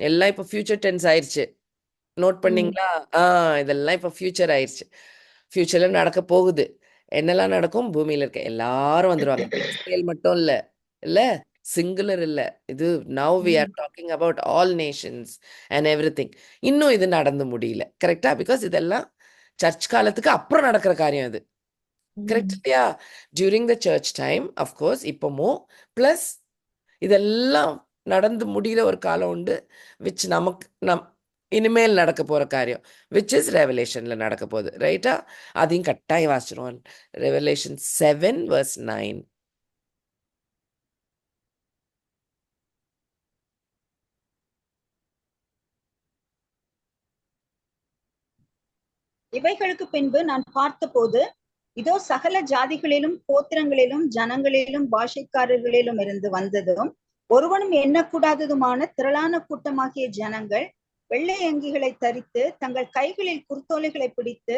எல்லாம் இப்ப ஃபியூச்சர் டென்ஸ் ஆயிடுச்சு. நோட் பண்ணீங்களா? இதெல்லாம் இப்ப ஃபியூச்சர் ஆயிடுச்சு. ஃபியூச்சர்ல நடக்க போகுது. என்னெல்லாம் நடக்கும்? பூமியில இருக்க எல்லாரும் வந்துருவாங்க. இஸ்ரேல் மட்டும் இல்ல சிங்குலர் இல்ல. இது now we are talking about all nations and everything. இன்னும் இது நடந்து முடியல. கரெக்டா? பிகாஸ் இதெல்லாம் சர்ச் காலத்துக்கு அப்புறம் நடக்கிற காரியம் இது. கரெக்ட் இல்லையா? During the church time of course இப்பமோ பிளஸ் இதெல்லாம் நடந்து முடிகிற ஒரு காலம் உண்டு, விச் இனிமேல் நடக்க போற காரியம், விச் இஸ் ரெவலேஷன்ல நடக்க போகுது. ரைட்டா? அதையும் கட்டாயம் வாசிச்சிருவோம். Revelation 7 verse 9. இவைகளுக்கு பின்பு நான் பார்த்தபோது இதோ சகல ஜாதிகளிலும் கோத்திரங்களிலும் ஜனங்களிலும் பாஷைக்காரர்களிலும் இருந்து வந்ததும் ஒருவனும் எண்ணக்கூடாததுமான திரளான கூட்டமாகிய ஜனங்கள் வெள்ளை அங்கிகளை தரித்து தங்கள் கைகளில் குருத்தோலைகளை பிடித்து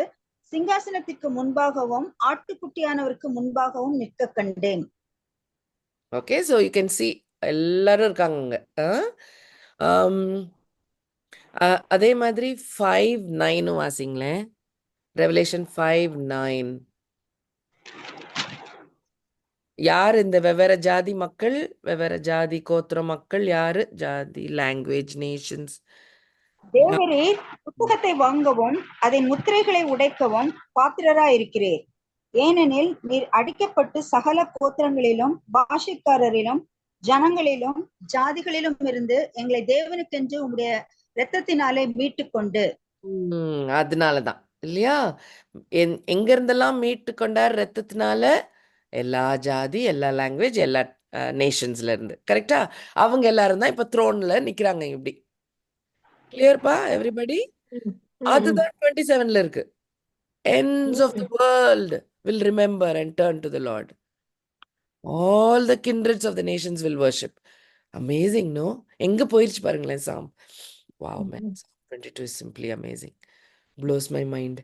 சிங்காசனத்திற்கு முன்பாகவும் ஆட்டுக்குட்டியானவருக்கு முன்பாகவும் நிற்க கண்டேன். Okay, so you can see எல்லாரும் இருக்காங்க. அதே மாதிரி 5:9 வாசிங்களேன். ரெவலேஷன் 5:9. யார் இந்த வெவ்வேறு ஜாதி மக்கள், வெவ்வேறு ஜாதி கோத்திர மக்கள்? யாரு? ஜாதி, லாங்குவேஜ், நேஷன்ஸ். தேவரீர் புத்தகத்தை வாங்கவும் அதன் முத்திரைகளை உடைக்கவும் பாத்திரராயிருக்கிறீர். ஏனெனில் நீர் அடிக்கப்பட்டு சகல கோத்திரங்களிலும் பாஷைக்காரரிலும் ஜனங்களிலும் ஜாதிகளிலும் இருந்து எங்களை தேவனுக்கென்று உம்முடைய இரத்தத்தினாலே மீட்டு கொண்டு. அதனாலதான் இல்லையா? எங்க இருந்தெல்லாம் மீட்டு கொண்டார் ரத்தத்தினால? எல்லா ஜாதி, எல்லா லாங்குவேஜ், எல்லா நேஷன்ஸ்ல இருந்து. கரெக்டா? அவங்க எல்லாரும் தான் இப்ப த்ரோன்ல நிக்கிறாங்க இப்படி. கிளியர்ப்பா எவ்ரிபடி? ம், ம், ம், அதுதான் 27ல இருக்கு. Ends of the ம். world will remember and turn to the Lord. All the kindreds of the nations will worship. Amazing, no? எங்க போயிருச்சு பாருங்களேன் சாம். Wow, man. Psalm 22 is simply amazing. Blows my mind.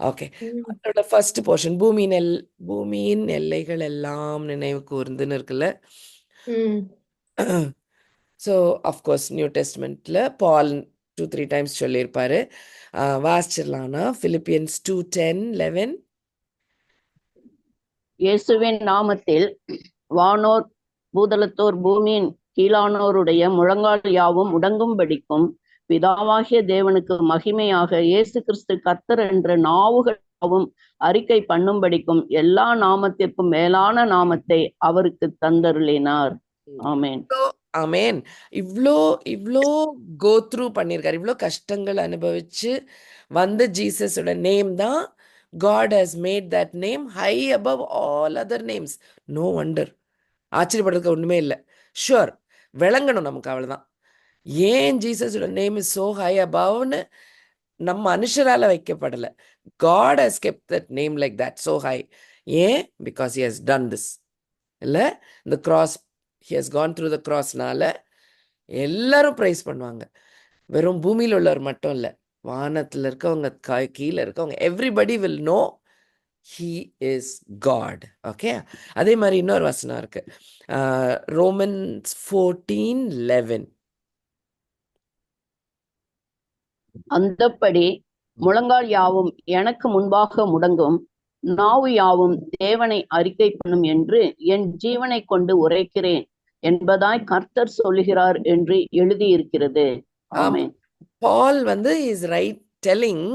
Okay. ம், அதோட first portion பூமியின் எல்லைகள் எல்லாம் நினைவு கூர்ந்துன்னு இருக்குல்ல. ம். ஸோ அஃப்கோர்ஸ் நியூ டெஸ்ட்மெண்ட்ல பால் 2-3 டைம்ஸ் சொல்லியிருப்பாரு. வாசிச்சிடலாம்னா Philippians 2:10-11. இயேசுவின் நாமத்தில் வானோர் பூதலத்தோர் பூமியின் கீழானோருடைய முழங்கால் யாவும் முடங்கும்படிக்கும் பிதாவாகிய தேவனுக்கு மகிமையாக இயேசு கிறிஸ்து கர்த்தர் என்ற நாவுகள் யாவும் அறிக்கை பண்ணும்படிக்கும் எல்லா நாமத்திற்கும் மேலான நாமத்தை அவருக்கு தந்தருளினார். ஆமென். ஆமேன். இவ்ளோ இவ்ளோ கோ த்ரூ பண்ணியிருக்காரு. இவ்ளோ கஷ்டங்கள் அனுபவிச்சு வந்த ஜீசஸோட நேம் தான் God has made that name high above all other names. No wonder. ஆச்சரியப்படுறதுக்கு ஒண்ணுமே இல்லை. ஷுவர் விளங்கணும் நமக்கு, அவ்வளவுதான். ஏன் ஜீசஸோட நேம் இஸ் so high aboveன்னு நம்ம மனுஷரால வைக்கப்படலை. God has kept that name like that, so high. ஏன்? Because he has done this. இல்லை, இந்த cross, he has gone through the crossனால எல்லாரும் ப்ரைஸ் பண்ணுவாங்க. வெறும் பூமியில் உள்ளவர் மட்டும் இல்லை, வானத்தில் இருக்கவங்க, கீழே இருக்கவங்க, everybody will know he is God. Okay. அதே மாதிரி இன்னொரு வசனம் இருக்கு, ரோமன்ஸ் 14:11. அந்தப்படி முழங்கால் யாவும் எனக்கு முன்பாக முடங்கும், நாவு யாவும் தேவனை அறிக்கை பண்ணும் என்று என் ஜீவனை கொண்டு உரைக்கிறேன் என்பதாய் கர்த்தர் சொல்லுகிறார் என்று எழுதியிருக்கிறது. ஆமென். Ball is right telling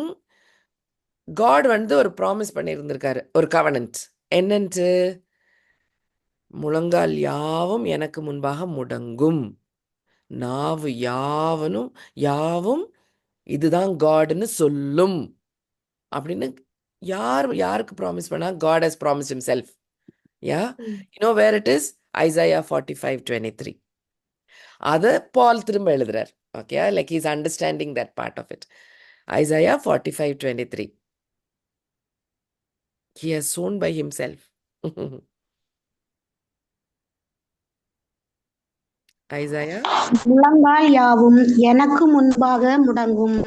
God ஒரு ப்ராமிஸ் பண்ணியிருந்திருக்காரு, ஒரு கவனன்ட். என்னன்ட்டு? முழங்கால் யாவும் எனக்கு முன்பாக முடங்கும், நாவு யாவும் இதுதான் காட்னு சொல்லும் அப்படின்னு யாருக்கு ப்ராமிஸ் பண்ணா? God has promise himself. Yeah, you know where it is? Isaiah 45:23. அதை பால் திரும்ப எழுதுறார். Okay, like he's understanding that part of it. Isaiah 45:23. He has sown by himself. Isaiah. முழங்கால் யாவும் எனக்கு முன்பாக முடங்கும்,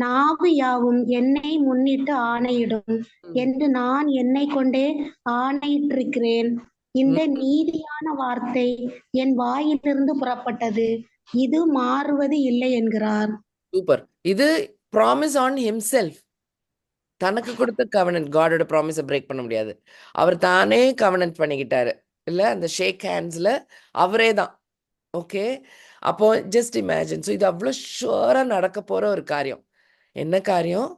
நாவு யாவும் என்னை முன்னிட்டு ஆணையிடும் என்று நான் என்னை கொண்டே ஆணையிட்டிருக்கிறேன். இந்த நீதியான வார்த்தை என் வாயிலிருந்து புறப்பட்டது, இது மாறுவது இல்லை என்கிறார். சூப்பர். இது ப்ராமிஸ் ஆன் ஹிம்செல்ஃப். தனக்கு கொடுத்த கவனன்ட். காடோட ப்ராமிஸை பிரேக் பண்ண முடியாது. அவர் தானே கவனன்ட் பண்ணிக்கிட்டாரு இல்ல, அந்த ஷேக் ஹேண்ட்ஸ்ல அவரே தான். ஓகே, அப்போ ஜஸ்ட் இமேஜின். ஸோ இது அவ்வளோ ஷுவரா நடக்க போற ஒரு காரியம். என்ன காரியம்?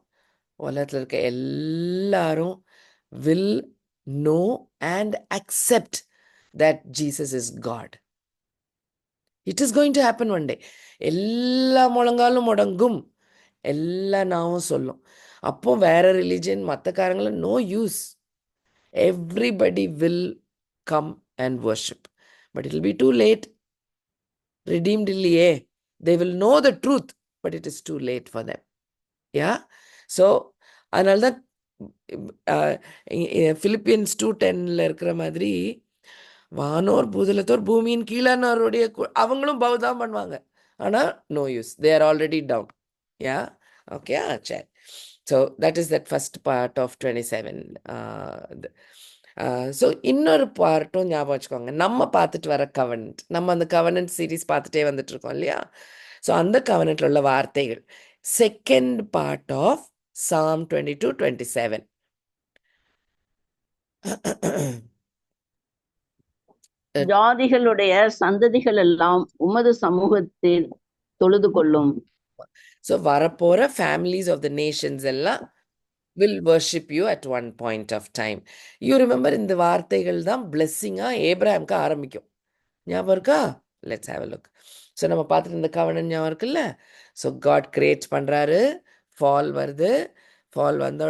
உலகத்துல இருக்க எல்லாரும் will know and accept that Jesus is God. It is going to happen one day. எல்லா முழங்காலும் முடங்கும், எல்லா நாவும் சொல்லும். அப்போ வேற ரிலிஜன் மற்ற காரங்களும் no use. Everybody will come and worship. But it will be too late. redeemed இல்லையே, they will know the truth, but it is too late for them. Yeah, so அதனால தான் Philippians 2:10ல இருக்கிற மாதிரி வானோர் பூதலத்தோர் பூமியின் கீழானோருடைய அவங்களும் பவுதான் பண்ணுவாங்க, ஆனா no use, they are already down. Yeah, okay, சரி. So that is that first part of 27. So இன்னொரு பார்ட்டும் ஞாபகம் வச்சுக்கோங்க. நம்ம பார்த்துட்டு வர கவனன்ட், நம்ம அந்த கவனன்ட் சீரீஸ் பார்த்துட்டே வந்துட்டு இருக்கோம் இல்லையா? ஸோ அந்த கவனன்ட்ல உள்ள வார்த்தைகள் செகண்ட் பார்ட் ஆஃப் Psalm 22:27. ஜாதிகளுடைய சந்ததிகள் எல்லாம் உமது சமூகத்தில் தொழுது கொள்ளும். ஸோ வரப்போற ஃபேமிலிஸ் ஆஃப் த நேஷன்ஸ் எல்லாம் will worship you at one point of time. You remember, இந்த வார்த்தைகள் தான் பிளெஸ்ஸிங்கா ஏப்ரஹாம்க்கு ஆரம்பிக்கும். ஞாபகம் இருக்கா? Let's have a look. So நம்ம பார்த்துட்டு இந்த கவனம் ஞாபகம் இருக்குல்ல? ஸோ காட் கிரியேட் பண்றாரு, ஃபால் வருது, ஃபால் வந்த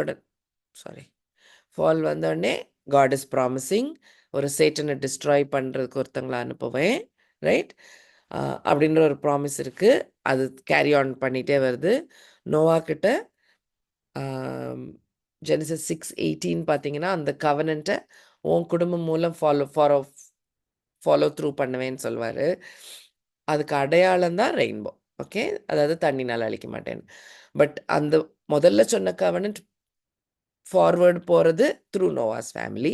உடனே காட் இஸ் ப்ராமிசிங் ஒரு சேட்டனை டிஸ்ட்ராய் பண்ணுறதுக்கு ஒருத்தங்களை அனுப்புவேன், ரைட்? அப்படின்ற ஒரு ப்ராமிஸ் இருக்குது. அது கேரி ஆன் பண்ணிகிட்டே வருது. நோவா கிட்ட ஜெனிசிஸ் 6:18 பார்த்தீங்கன்னா அந்த கவனன்ட்டை உன் குடும்பம் மூலம் ஃபாலோ த்ரூ பண்ணுவேன்னு சொல்லுவார். அதுக்கு அடையாளம் தான் ரெயின்போ, ஓகே? அதாவது தண்ணினால் அழிக்க மாட்டேன்னு. பட் அந்த முதல்ல சொன்ன கவனன்ட் ஃபார்வர்டு போகிறது த்ரூ நோவாஸ் ஃபேமிலி.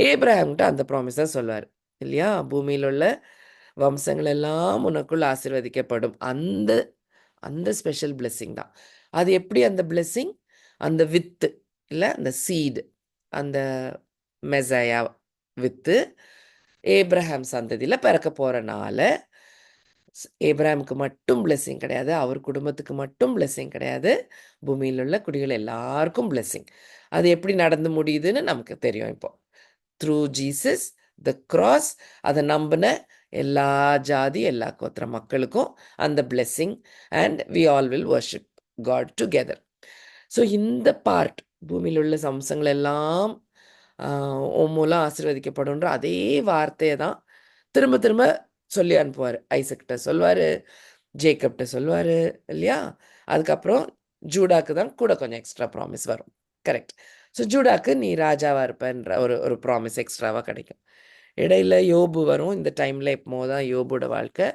ஏப்ரஹாம்கிட்ட அந்த ப்ராமிஸ் தான் சொல்லுவார் இல்லையா? பூமியில் உள்ள வம்சங்கள் எல்லாம் உனக்குள் ஆசீர்வதிக்கப்படும். அந்த ஸ்பெஷல் பிளெஸ்ஸிங் தான் அது. எப்படி அந்த பிளெஸ்ஸிங்? அந்த வித்து இல்லை, அந்த சீடு, அந்த மெசையா வித்து ஏப்ரஹாம் சந்ததியில் பிறக்க போகிறனால ஏப்ரஹாமுக்கு மட்டும் பிளெஸ்ஸிங் கிடையாது, அவர் குடும்பத்துக்கு மட்டும் பிளெஸ்ஸிங் கிடையாது, பூமியில் உள்ள குடிகள் எல்லாருக்கும் பிளெஸ்ஸிங். அது எப்படி நடந்து முடியுதுன்னு நமக்கு தெரியும். இப்போ த்ரூ ஜீசஸ் த கிராஸ், அதை நம்பின எல்லா ஜாதி எல்லா கோத்திர மக்களுக்கும் அந்த blessing, and we all will worship God together. So இந்த பார்ட் பூமியில் உள்ள சம்சங்கள் எல்லாம் உன் மூலம் ஆசீர்வதிக்கப்படும்ன்ற அதே வார்த்தையை தான் திரும்ப திரும்ப சொல்லி அனுப்புவார். ஐசக்கிட்ட சொல்லுவார், ஜேக்கப்கிட்ட சொல்லுவார் இல்லையா? அதுக்கப்புறம் ஜூடாக்கு தான் கூட கொஞ்சம் எக்ஸ்ட்ரா ப்ராமிஸ் வரும், கரெக்ட்? ஸோ ஜூடாக்கு நீ ராஜாவாக இருப்பன்ற ஒரு ப்ராமிஸ் எக்ஸ்ட்ராவாக கிடைக்கும். இடையில யோபு வரும். இந்த டைமில் எப்போ தான் யோபோட வாழ்க்கை,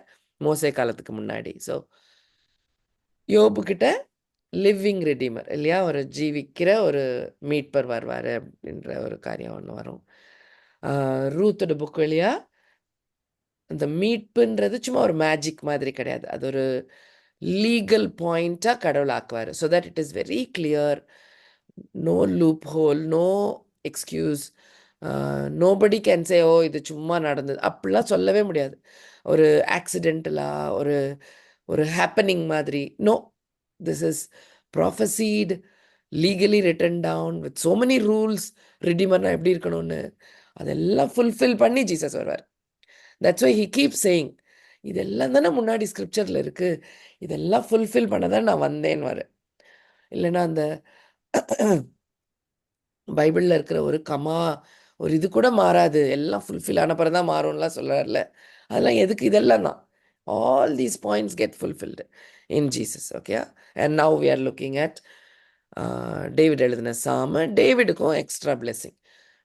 மோசே காலத்துக்கு முன்னாடி. ஸோ யோபு கிட்ட லிவிங் ரெடீமர் இல்லையா, ஒரு ஜீவிக்கிற ஒரு மீட்பர் வருவார் அப்படின்ற ஒரு காரியம் ஒன்று வரும். ரூத்தோட புக் வழியா அந்த மீட்புன்றது சும்மா ஒரு மேஜிக் மாதிரி கிடையாது, அது ஒரு லீகல் பாயிண்ட்டாக கடவுள் ஆக்குவார். So that it is very clear, no loophole, no excuse, nobody can say oh இது சும்மா நடந்தது அப்படிலாம் சொல்லவே முடியாது. ஒரு ஆக்சிடென்டலாக ஒரு ஹேப்பனிங் மாதிரி, no, this is prophesied, legally written down with so many rules. redeemer எப்படி இருக்கணும்னு அதெல்லாம் ஃபுல்ஃபில் பண்ணி ஜீசஸ் வருவார். That's why he keep saying, இதெல்லாம் தானே முன்னாடி ஸ்கிரிப்சரில் இருக்குது, இதெல்லாம் ஃபுல்ஃபில் பண்ண தான் நான் வந்தேன்னு வர. இல்லைன்னா அந்த பைபிளில் இருக்கிற ஒரு கமா ஒரு இது கூட மாறாது, எல்லாம் ஃபுல்ஃபில் ஆன பிறகு தான் மாறும்லாம் சொல்கிறார்ல, அதெல்லாம் எதுக்கு? இதெல்லாம் தான். All these points get fulfilled in Jesus, okay? And now we are looking at David எழுதின சாம. டேவிடுக்கும் எக்ஸ்ட்ரா பிளெஸிங்.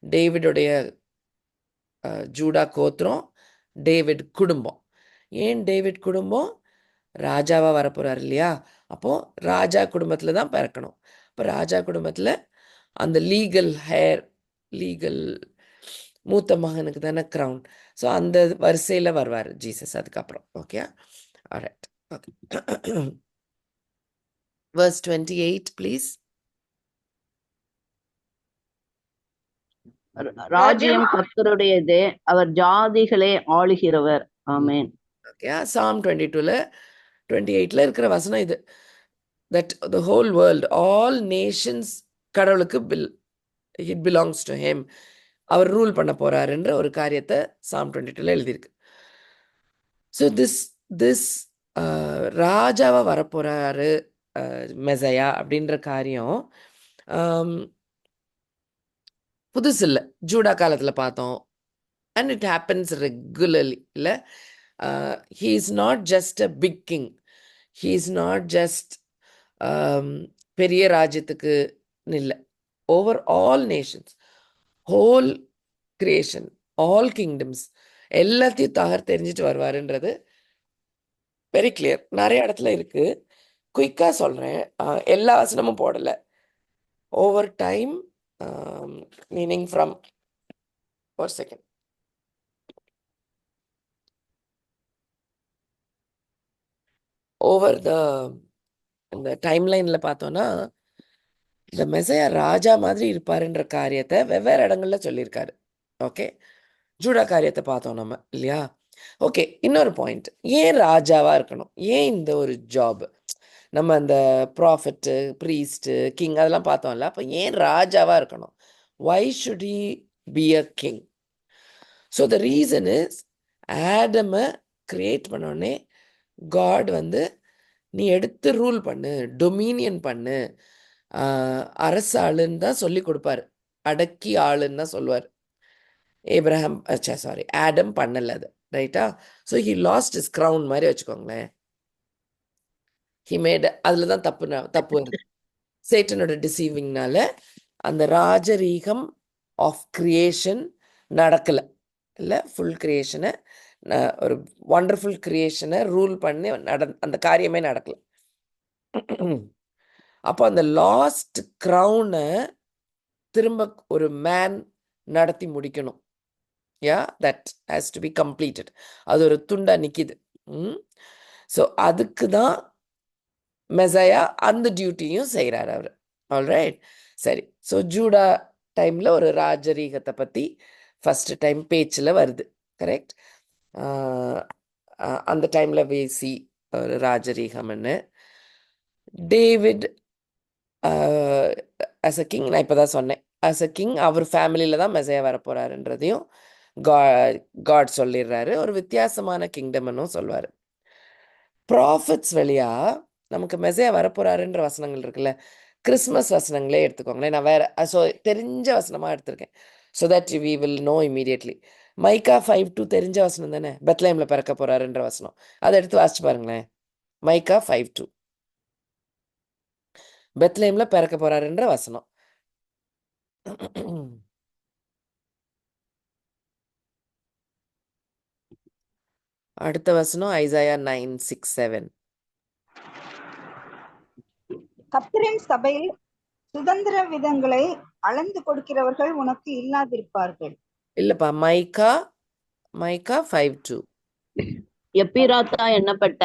டேவிடுடைய ஜூடா கோத்திரம், டேவிட் குடும்பம். ஏன் டேவிட் குடும்பம்? ராஜாவாக வரப்போகிறார் இல்லையா? அப்போது ராஜா குடும்பத்தில் தான் பிறக்கணும். இப்போ ராஜா குடும்பத்தில் அந்த லீகல் மூத்த மகனுக்கு தானே க்ரௌன். ஸோ அந்த வரிசையில் வருவார் ஜீசஸ் அதுக்கப்புறம், okay? Alright, okay. Verse 28, please. ராஜ்யம் கர்த்தருடையது, அவர் ஜாதிகளை ஆளுகிறவர். ஆமென். ஓகே, Psalm 22ல 28ல இருக்கிற வசனம் இது. That the whole world, all nations கடவுளுக்கு it belongs to him. அவர் ரூல் பண்ண போறாருன்ற ஒரு காரியத்தை Psalm 22ல எழுதியிருக்கு. ஸோ திஸ் ராஜாவா வரப்போறாரு மெசையா அப்படின்ற காரியம் புதுசு இல்லை, ஜூடா காலத்தில் பார்த்தோம். அண்ட் இட் ஹேப்பன்ஸ் ரெகுலர்லி இல்லை. He is not just a big king, he is not just பெரிய ராஜ்யத்துக்கு இல்லை, over all nations, whole creation, all kingdoms எல்லாத்தையும் தெரிஞ்சிட்டு வருவாருன்றது வெரி கிளியர். நிறைய இடத்துல இருக்கு, குயிக்காக சொல்கிறேன், எல்லா வசனமும் போடலை. ஓவர் டைம், மீனிங் ஃப்ரம், ஒரு செகண்ட், ஓவர் இந்த டைம்லைனில் பார்த்தோன்னா இந்த மெசையா ராஜா மாதிரி இருப்பாருன்ற காரியத்தை வெவ்வேறு இடங்கள்ல சொல்லியிருக்காரு. ஓகே, ஜூடா காரியத்தை பார்த்தோம் நம்ம இல்லையா? ஓகே, இன்னொரு பாயிண்ட், ஏன் ராஜாவாக இருக்கணும்? ஏன் இந்த ஒரு ஜாப்? நம்ம அந்த ப்ராஃபட்டு, ப்ரீஸ்ட்டு, கிங் அதெல்லாம் பார்த்தோம்ல, அப்போ ஏன் ராஜாவாக இருக்கணும்? Why should he be a king? So the reason is, ஆடமை கிரியேட் பண்ணோடனே காட் நீ எடுத்து ரூல் பண்ணு, டொமினியன் பண்ணு, அரசு ஆளுன்னு தான் சொல்லி கொடுப்பாரு, அடக்கி ஆளுன்னு தான் சொல்லுவார். ஏப்ரஹாம் சாரி ஆடம் பண்ணல அது, ரைட்டா? So he lost his crown மாதிரி வச்சுக்கோங்களேன். ஹி மேட், அதில் தான் தப்பு வருது. சேட்டனோட டிசீவிங்னால அந்த ராஜரீகம் ஆஃப் கிரியேஷன் நடக்கலை, இல்லை ஃபுல் கிரியேஷனை, ஒரு ஒண்டர்ஃபுல் கிரியேஷனை ரூல் பண்ணி அந்த காரியமே நடக்கலை. அப்போ அந்த லாஸ்ட் க்ரௌனை திரும்ப ஒரு மேன் நடத்தி முடிக்கணும். That has to be completed. அது ஒரு துண்டா நிற்கிது. ஸோ அதுக்கு தான் மெசையா அந்த டியூட்டியும் செய்கிறார் அவர். ஆல்ரைட், சரி. ஸோ ஜூடா டைமில் ஒரு ராஜரீகத்தை பற்றி ஃபஸ்ட்டு டைம் பேச்சில் வருது, கரெக்ட்? அந்த டைமில் வேசி ஒரு ராஜரீகம்னு. டேவிட் ஆஸ் அ கிங், நான் இப்போ தான் சொன்னேன், ஆஸ் அ கிங் அவர் ஃபேமிலியில் தான் மெசையா வரப்போகிறாருன்றதையும் காட் சொல்லிடுறாரு. ஒரு வித்தியாசமான கிங்டம்னும் சொல்வார். ப்ராஃபிட்ஸ் வழியா நமக்கு மெசையா வரப்போறாருன்ற வசனங்கள் இருக்குல்ல, கிறிஸ்மஸ் வசனங்களே எடுத்துக்கோங்களேன். நான் வேற தெரிஞ்ச வசனமாக எடுத்திருக்கேன், so that we will know immediately. Micah 5:2 தெரிஞ்ச வசனம் தானே, பெத்லஹேம்ல பிறக்க போறாருன்ற வசனம். அதை எடுத்து வாசிச்சு பாருங்களேன். மைக்கா 5:2 பெத்லஹேம்ல பிறக்க போறாருன்ற வசனம். அடுத்த வசனம் ஐசாயா 9:6-7. கர்த்தரின் சபையில் சுதந்திர விதங்களை அளந்து கொடுக்கிறவர்கள் உனக்கு இல்லாதிருப்பார்கள். இல்லப்பா, மைக்கா 5:2. எப்பிராத்தா என்னப்பட்ட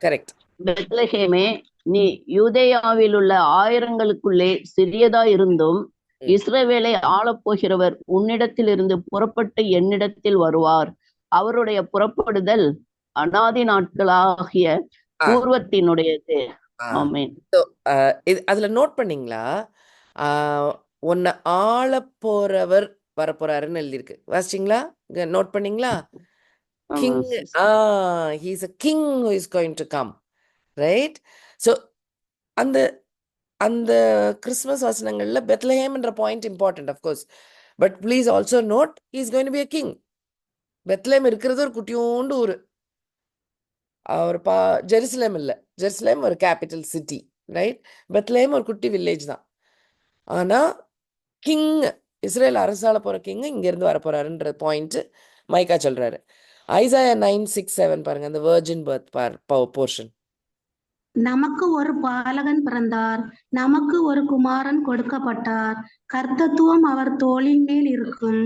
கரெக்ட். பெத்லஹேமே, நீ யூதேயாவில் உள்ள ஆயிரங்களுக்குள்ளே சிறியதாயிருந்தும் இஸ்ரவேலை ஆளப்போகிறவர் உன்னிடத்திலிருந்து புறப்பட்டு என்னிடத்தில் வருவார். அவருடைய புறப்படுதல் அநாதி நாட்களாகிய பூர்வத்தினுடையது. ஆமென். அதுல நோட் பண்ணீங்களா, உன்னை ஆள போறவர் வரப்போறாருன்னு எழுதியிருக்கு, வாசிச்சிங்களா? நோட் பண்ணீங்களா? King, he is a king who is going to come, right? So அந்த அந்த கிறிஸ்மஸ் வசனங்கள்ல பெத்லஹேம்ன்ற point important of course, but please also note he is going to be a king. Bethlehem இருக்கிறது ஒரு குட்டியோண்டு ஊர். அவர் ஜெருசலேம் இல்லை, ஜெருசலேம் ஒரு கேபிட்டல் சிட்டி, ரைட்? பெத்லஹேம் ஒரு குட்டி வில்லேஜ் தான். ஆனால் கிங், இஸ்ரேல் அரசால போகிற கிங் இங்கேருந்து வரப்போறாருன்ற பாயிண்ட் மைக்கா சொல்கிறாரு. ஐசாயா 9:6-7 பாருங்க, அந்த வெர்ஜின் பர்த் போர்ஷன். நமக்கு ஒரு பாலகன் பிறந்தார், நமக்கு ஒரு குமாரன் கொடுக்கப்பட்டார், கர்த்தத்துவம் அவர் தோளின் மேல் இருக்கும்.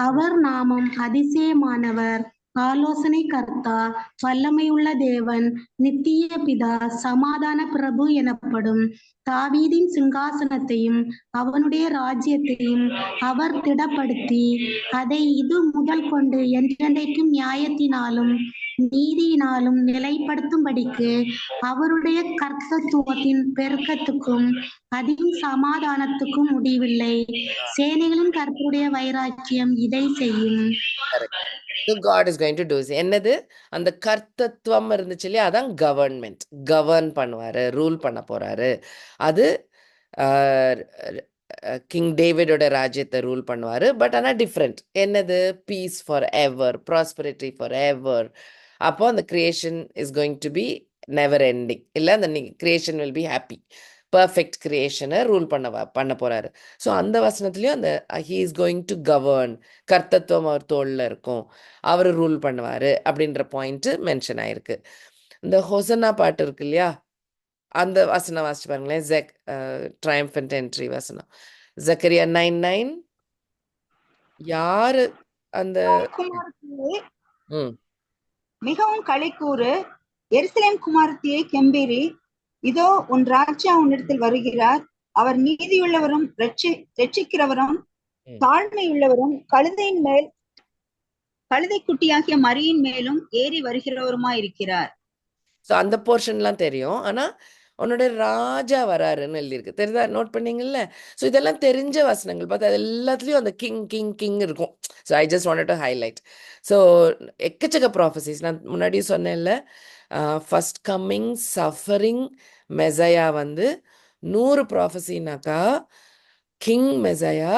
அவர் நாமம் அதிசயமானவர், ஆலோசனை கர்த்தா, வல்லமையுள்ள தேவன், நித்திய பிதா, சமாதான பிரபு எனப்படும். தாவீதின் சிங்காசனத்தையும் அவனுடைய ராஜ்யத்தையும் அவர் திடப்படுத்தி அதை இது முதல் கொண்டு என்றென்றைக்கும் நியாயத்தினாலும் நீதியினாலும் நிலைப்படுத்தும்படிக்கு அவருடைய கர்த்தத்துவத்தின் பெருக்கத்துக்கும் அதின் சமாதானத்துக்கும் முடிவில்லை. சேனைகளின் கர்த்தருடைய வைராக்கியம் இதை செய்யும். So God is going to do this. என்னது அந்த கர்த்தத்துவம் இருந்துச்சு இல்லையா, அதான் கவர்ன்மெண்ட். கவர்ன் பண்ணுவாரு, ரூல் பண்ண போறாரு. அது கிங் டேவிடோட ராஜ்யத்தை ரூல் பண்ணுவாரு. பட் ஆனால் டிஃப்ரெண்ட். என்னது? Peace forever, prosperity forever. அப்போ அந்த creation is going to be never ending. இல்லை, அந்த creation will be happy. Perfect கிரியேஷனை ரூல் பண்ண போறாரு. ஸோ அந்த வசனத்துலேயும் அந்த he is going to govern, கர்த்தத்துவம் அவர் தோளில் இருக்கும், அவர் ரூல் பண்ணுவார் அப்படின்ற பாயிண்ட்டு மென்ஷன் ஆயிருக்கு. இந்த ஹொசன்னா பாட்டு இருக்கு இல்லையா, அந்த வசனம் வாசிச்சு பாருங்களேன். ட்ரையம்ஃபன்ட் என்ட்ரி வசனம், ஜக்கரியா 9:9. யாரு அந்த மிகவும் களிக்கூறு, எருசலேம் குமாரத்தியை கெம்பீரி, இதோ உன் ராஜா உன்னிடத்தில் வருகிறார். அவர் நீதியுள்ளவரும் ரட்சிக்கிறவரும் தாழ்மையுள்ளவரும் கழுதையின் மேல் கழுதை குட்டியாகிய மரியின் மேலும் ஏறி வருகிறவருமாயிருக்கிறார். ஸோ அந்த போர்ஷன்லாம் தெரியும். ஆனால் உன்னோட ராஜா வராருன்னு எழுதியிருக்கு, தெரியுதா? நோட் பண்ணீங்கல்ல? ஸோ இதெல்லாம் தெரிஞ்ச வசனங்கள் பார்த்து அது எல்லாத்துலேயும் அந்த கிங் கிங் கிங் இருக்கும். So I just wanted to highlight. So எக்கச்சக்க ப்ராஃபசிஸ் நான் முன்னாடியே சொன்னேன்ல, ஃபர்ஸ்ட் கம்மிங், சஃபரிங், மெசையா வந்து 100 ப்ராஃபஸினாக்கா king Messiah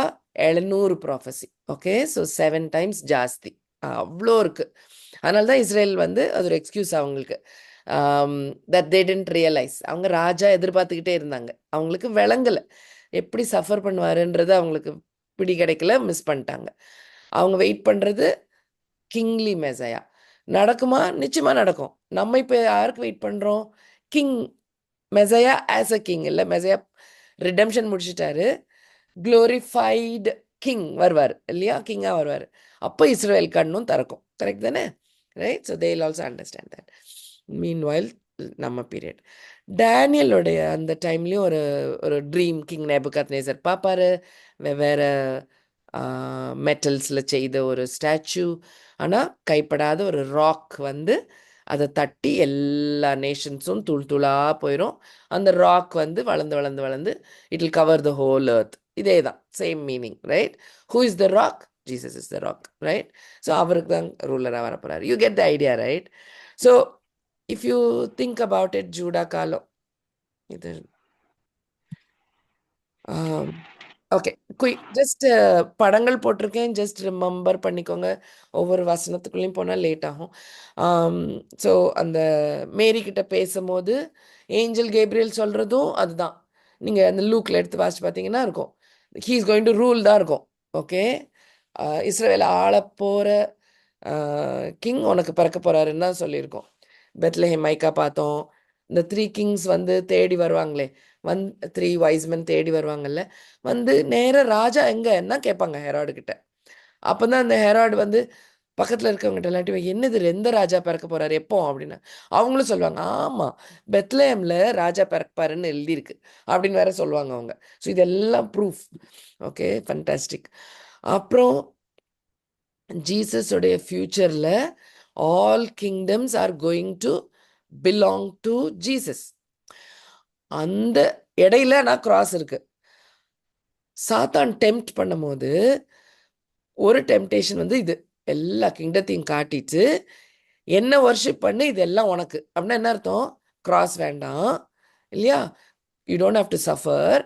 700 prophecy. Okay, so 7 times ஜாஸ்தி, அவ்வளோ இருக்கு. அதனால தான் இஸ்ரேல் வந்து அது ஒரு எக்ஸ்கியூஸ் அவங்களுக்கு, தட் தே டென்ட் ரியலைஸ். அவங்க ராஜா எதிர்பார்த்துக்கிட்டே இருந்தாங்க, அவங்களுக்கு விளங்கலை எப்படி சஃபர் பண்ணுவாருன்றது, அவங்களுக்கு பிடி கிடைக்கல, மிஸ் பண்ணிட்டாங்க. அவங்க வெயிட் பண்ணுறது கிங்லி மெசையா. நடக்குமா? நிச்சயமா நடக்கும். நம்ம இப்போ யாருக்கு வெயிட் பண்ணுறோம்? King மெசையா as a king. இல்லை, மெசையா ரிடம்ஷன் முடிச்சிட்டாரு, க்ளோரிஃபைடு கிங் வருவார் இல்லையா, கிங்காக வருவார். அப்போ இஸ்ரேல் கண்ணும் திறக்கும். கரெக்ட் தானே? Right. So they will also understand that. Meanwhile நம்ம பீரியட் டேனியலுடைய அந்த டைம்லேயும் ஒரு ஒரு ட்ரீம் கிங் நேபுகாத்நேசர் பார்ப்பாரு. வெவ்வேறு மெட்டல்ஸில் செய்த ஒரு ஸ்டாச்சு, ஆனால் கைப்படாத ஒரு ராக் வந்து அதை தட்டி எல்லா நேஷன்ஸும் தூள் தூளாக போயிடும். அந்த ராக் வந்து வளர்ந்து வளர்ந்து வளர்ந்து it will cover the whole earth. இதே தான், same meaning. Right. Who is the rock? Jesus is the rock. Right. So அவருக்கு தான் ரூலராக வரப்போகிறார். You get the idea, right? So if you think about it, Judah காலம் இது okay, just படங்கள் போட்டிருக்கேன், just remember பண்ணிக்கோங்க. ஒவ்வொரு வசனத்துக்குள்ளேயும் போனால் லேட் ஆகும். ஸோ அந்த மேரி கிட்ட பேசும்போது ஏஞ்சல் கேப்ரியல் சொல்கிறதும் அதுதான். நீங்கள் அந்த லூக்கில் எடுத்து வாசிச்சு பார்த்தீங்கன்னா இருக்கும், he is going to rule தான் இருக்கும். ஓகே, இஸ்ரவேலை ஆள போகிற கிங் உனக்கு பிறக்க போகிறாருன்னு தான் சொல்லியிருக்கோம். பெத்லஹேம் மைக்கா பார்த்தோம். இந்த 3 கிங்ஸ் வந்து தேடி வருவாங்களே, 3 வைஸ்மென் தேடி வருவாங்கல்ல, வந்து நேராக ராஜா எங்கன்னா கேட்பாங்க ஹெராடு கிட்ட. அப்போ தான் அந்த ஹெராடு வந்து பக்கத்தில் இருக்கவங்ககிட்ட இல்லாட்டி என்னது எந்த ராஜா பிறக்க போகிறாரு எப்போ அப்படின்னு அவங்களும் சொல்லுவாங்க, ஆமாம் பெத்லஹேமில் ராஜா பிறப்பாருன்னு எழுதியிருக்கு அப்படின்னு வேற சொல்லுவாங்க அவங்க. ஸோ இதெல்லாம் ப்ரூஃப். Okay, fantastic. அப்புறம் ஜீசஸோடைய ஃபியூச்சரில் all kingdoms are going to belong to Jesus. அந்த இடையில நான் கிராஸ் இருக்கு. சாத்தான் டெம்ப்ட் பண்ணும்போது ஒரு டெம்டேஷன் வந்து இது எல்லா கிங்டத்தையும் காட்டிட்டு என்ன வர்ஷிப் பண்ணு, இதெல்லாம் உனக்கு அப்படின்னா என்ன அர்த்தம்? கிராஸ் வேண்டாம் இல்லையா, you don't have to suffer,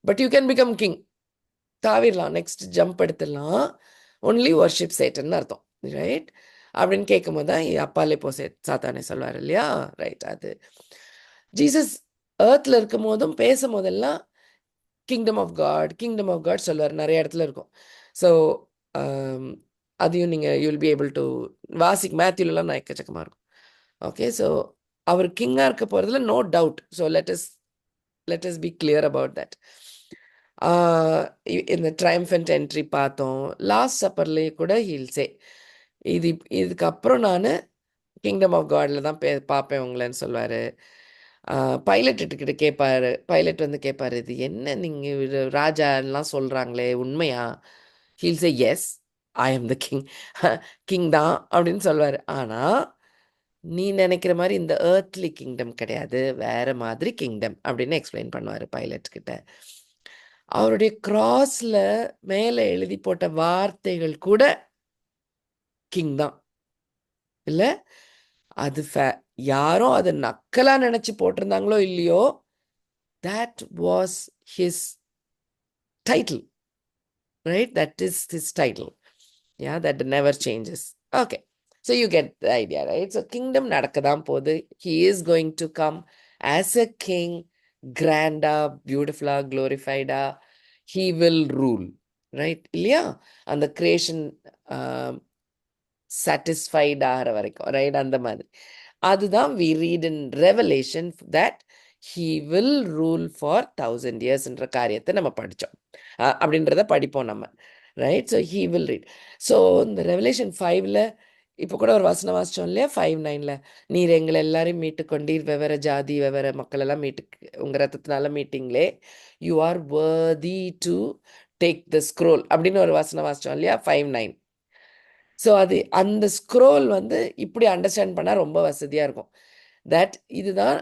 but you can become king. தாவிடலாம், நெக்ஸ்ட் ஜம்ப் எடுத்துடலாம், ஒன்லி வர்ஷிப் சேட்டன் அர்த்தம். ரைட். அப்படின்னு கேட்கும் போது தான் அப்பாலே போ சாத்தானே சொல்வார் இல்லையா. ரைட். அது ஜீசஸ் ஏர்த்தில் இருக்கும் போதும் பேசும் போதெல்லாம் கிங்டம் ஆஃப் காட் சொல்லுவார், நிறைய இடத்துல இருக்கும். ஸோ அதையும் நீங்கள் யூல் பி ஏபிள் டு மேத்யூலலாம் நான் எக்கச்சக்கமாக இருக்கும். ஓகே, ஸோ அவர் கிங்காக இருக்க போகிறதுல no doubt. So let us be clear about that. இந்த ட்ரைம்ஃபன்ட் என்ட்ரி பார்த்தோம். லாஸ்ட் சப்பர்லேயே கூட ஹீல்ஸே இதுக்கப்புறம் நான் கிங்டம் ஆஃப் காடில் தான் பார்ப்பேன் உங்களேன்னு சொல்லுவார். பைலட்டுக்கிட்ட கேட்பாரு. பைலட் வந்து கேட்பாரு, இது என்ன நீங்கள் ராஜாலாம் சொல்கிறாங்களே உண்மையா? He'll say yes, I am the king தான் அப்படின்னு சொல்லுவார். ஆனால் நீ நினைக்கிற மாதிரி இந்த ஏர்த்லி கிங்டம் கிடையாது, வேற மாதிரி கிங்டம் அப்படின்னு எக்ஸ்பிளைன் பண்ணுவார் பைலட் கிட்ட. அவருடைய கிராஸ்ல மேலே எழுதி போட்ட வார்த்தைகள் கூட கிங் தான் இல்லை. அது யாரும் அதை நக்கலா நினைச்சு போட்டிருந்தாங்களோ இல்லையோ, that was his title, right? That is his title. Yeah, that never changes. Okay, so you get the idea, right? So kingdom நடக்கதான் போகுது. He is going to come as a king, granda, beautiful, glorified. He will rule, right? இல்லையா, அந்த creation satisfied ஆகிற வரைக்கும், right? அந்த மாதிரி அதுதான் we read in Revelation that he will rule for 1000 years என்ற காரியத்தை நம்ம படித்தோம். அப்படின்றத படிப்போம் நம்ம, right? So he will read. So இந்த ரெவலேஷன் 5ல் இப்போ கூட ஒரு வசனம் வாசித்தோம் இல்லையா, 5:9, நீர் எங்களை எல்லாரையும் மீட்டு கொண்டீர், வெவ்வேறு ஜாதி வெவ்வேறு மக்கள் எல்லாம் உங்கள் ரத்தத்தினால மீட்டிங்களே, you are worthy to take the scroll அப்படின்னு ஒரு வசனம் வாசித்தோம் இல்லையா, 5:9. ஸோ அந்த ஸ்க்ரோல் வந்து இப்படி அண்டர்ஸ்டாண்ட் பண்ணால் ரொம்ப வசதியாக இருக்கும். தட் இதுதான்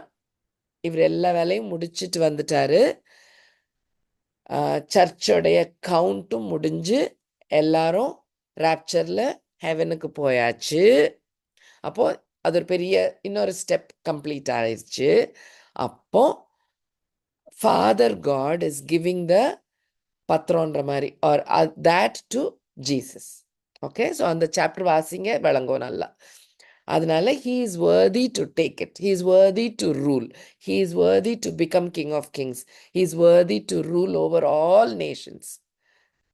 இவர் எல்லா வேலையும் முடிச்சுட்டு வந்துட்டாரு, சர்ச்சோடைய கவுண்ட்டும் முடிஞ்சு எல்லாரும் ராப்சரில் ஹெவனுக்கு போயாச்சு. அப்போது அது ஒரு பெரிய இன்னொரு ஸ்டெப் கம்ப்ளீட் ஆயிடுச்சு. அப்போ Father God is giving the பத்திரம்ன்ற மாதிரி or that to Jesus. Okay, so அந்த சாப்டர் வாசிங்க விளங்கும் நல்லா. அதனால he is worthy to take it. He is worthy to rule. He is worthy to become King of Kings. He is worthy to rule over all nations.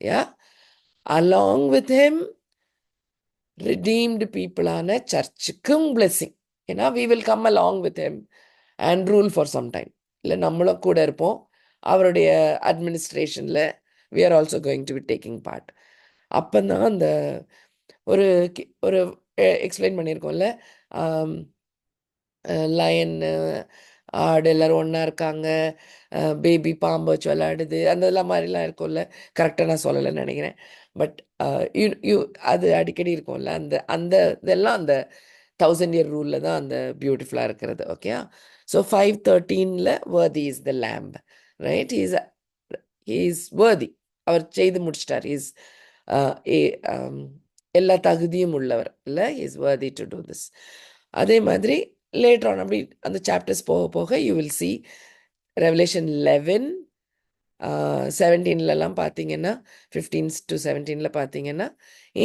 Yeah, along with him redeemed people ஆன சர்ச்சுக்கும் blessing. ஏன்னா we will come along with him and rule for some time. இல்லை நம்மளும் கூட இருப்போம் அவருடைய அட்மினிஸ்ட்ரேஷனில் we are also going to be taking part. அப்போதான் அந்த ஒரு ஒரு எக்ஸ்பிளைன் பண்ணியிருக்கோம்ல, லயன் ஆடு எல்லாரும் ஒன்றா இருக்காங்க, பேபி பாம்பு வச்சு விளையாடுது, அந்த இதெல்லாம் மாதிரிலாம் இருக்கும்ல. கரெக்டாக நான் சொல்லலைன்னு நினைக்கிறேன். பட் அது அடிக்கடி இருக்கும்ல, அந்த அந்த இதெல்லாம் அந்த 1000 year ரூலில் தான் அந்த பியூட்டிஃபுல்லாக இருக்கிறது. Okay, so 5:13 worthy is the lamb, right? he is worthy. அவர் செய்து முடிச்சிட்டார். இஸ் எல்லா தகுதியும் உள்ளவர் இல்லை. Is worthy to do this. அதே மாதிரி லேட்டர் ஆன் அப்படி அந்த சாப்டர்ஸ் போக போக யூ வில் சி ரெவலேஷன் 11 17லலாம் பார்த்தீங்கன்னா 15 to 17 பார்த்தீங்கன்னா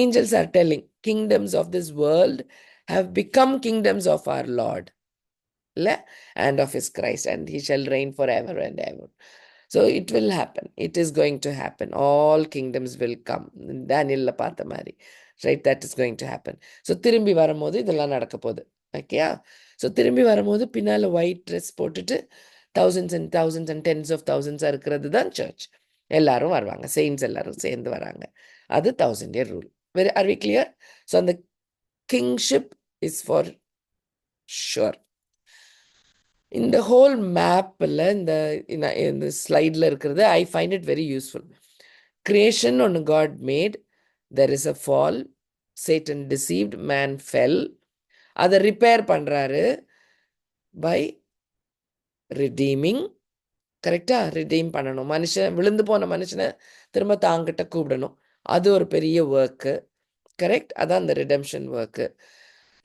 angels are telling kingdoms of this world have become kingdoms of our Lord and of his Christ, and he shall reign forever and ever. So it will happen. It is going to happen. All kingdoms will come. Daniel பார்த்த மாதிரி, right? That is going to happen. So திரும்பி வரும்போது இதெல்லாம் நடக்க போகுது. ஓகேயா? So திரும்பி வரும்போது பின்னால் ஒயிட் ட்ரெஸ் போட்டுட்டு thousands and thousands and tens of thousands இருக்கிறது தான் சர்ச். எல்லாரும் வருவாங்க, செயின்ஸ் எல்லாரும் சேர்ந்து வராங்க. அது 1000 year rule. Are we clear? So அந்த kingship is for sure. இந்த ஹோல் மேப்பில் இந்த ஸ்லைடில் இருக்கிறது I find it very useful. Creation ஒன்று God made, there is a fall, Satan deceived, man fell. அதை ரிப்பேர் பண்ணுறாரு பை ரிடீமிங். கரெக்டாக ரிடீம் பண்ணணும். மனுஷன் விழுந்து போன மனுஷனை திரும்ப தாங்கிட்ட கூப்பிடணும். அது ஒரு பெரிய ஒர்க்கு. கரெக்ட், அதான் அந்த ரிடெம்ஷன் ஒர்க்கு.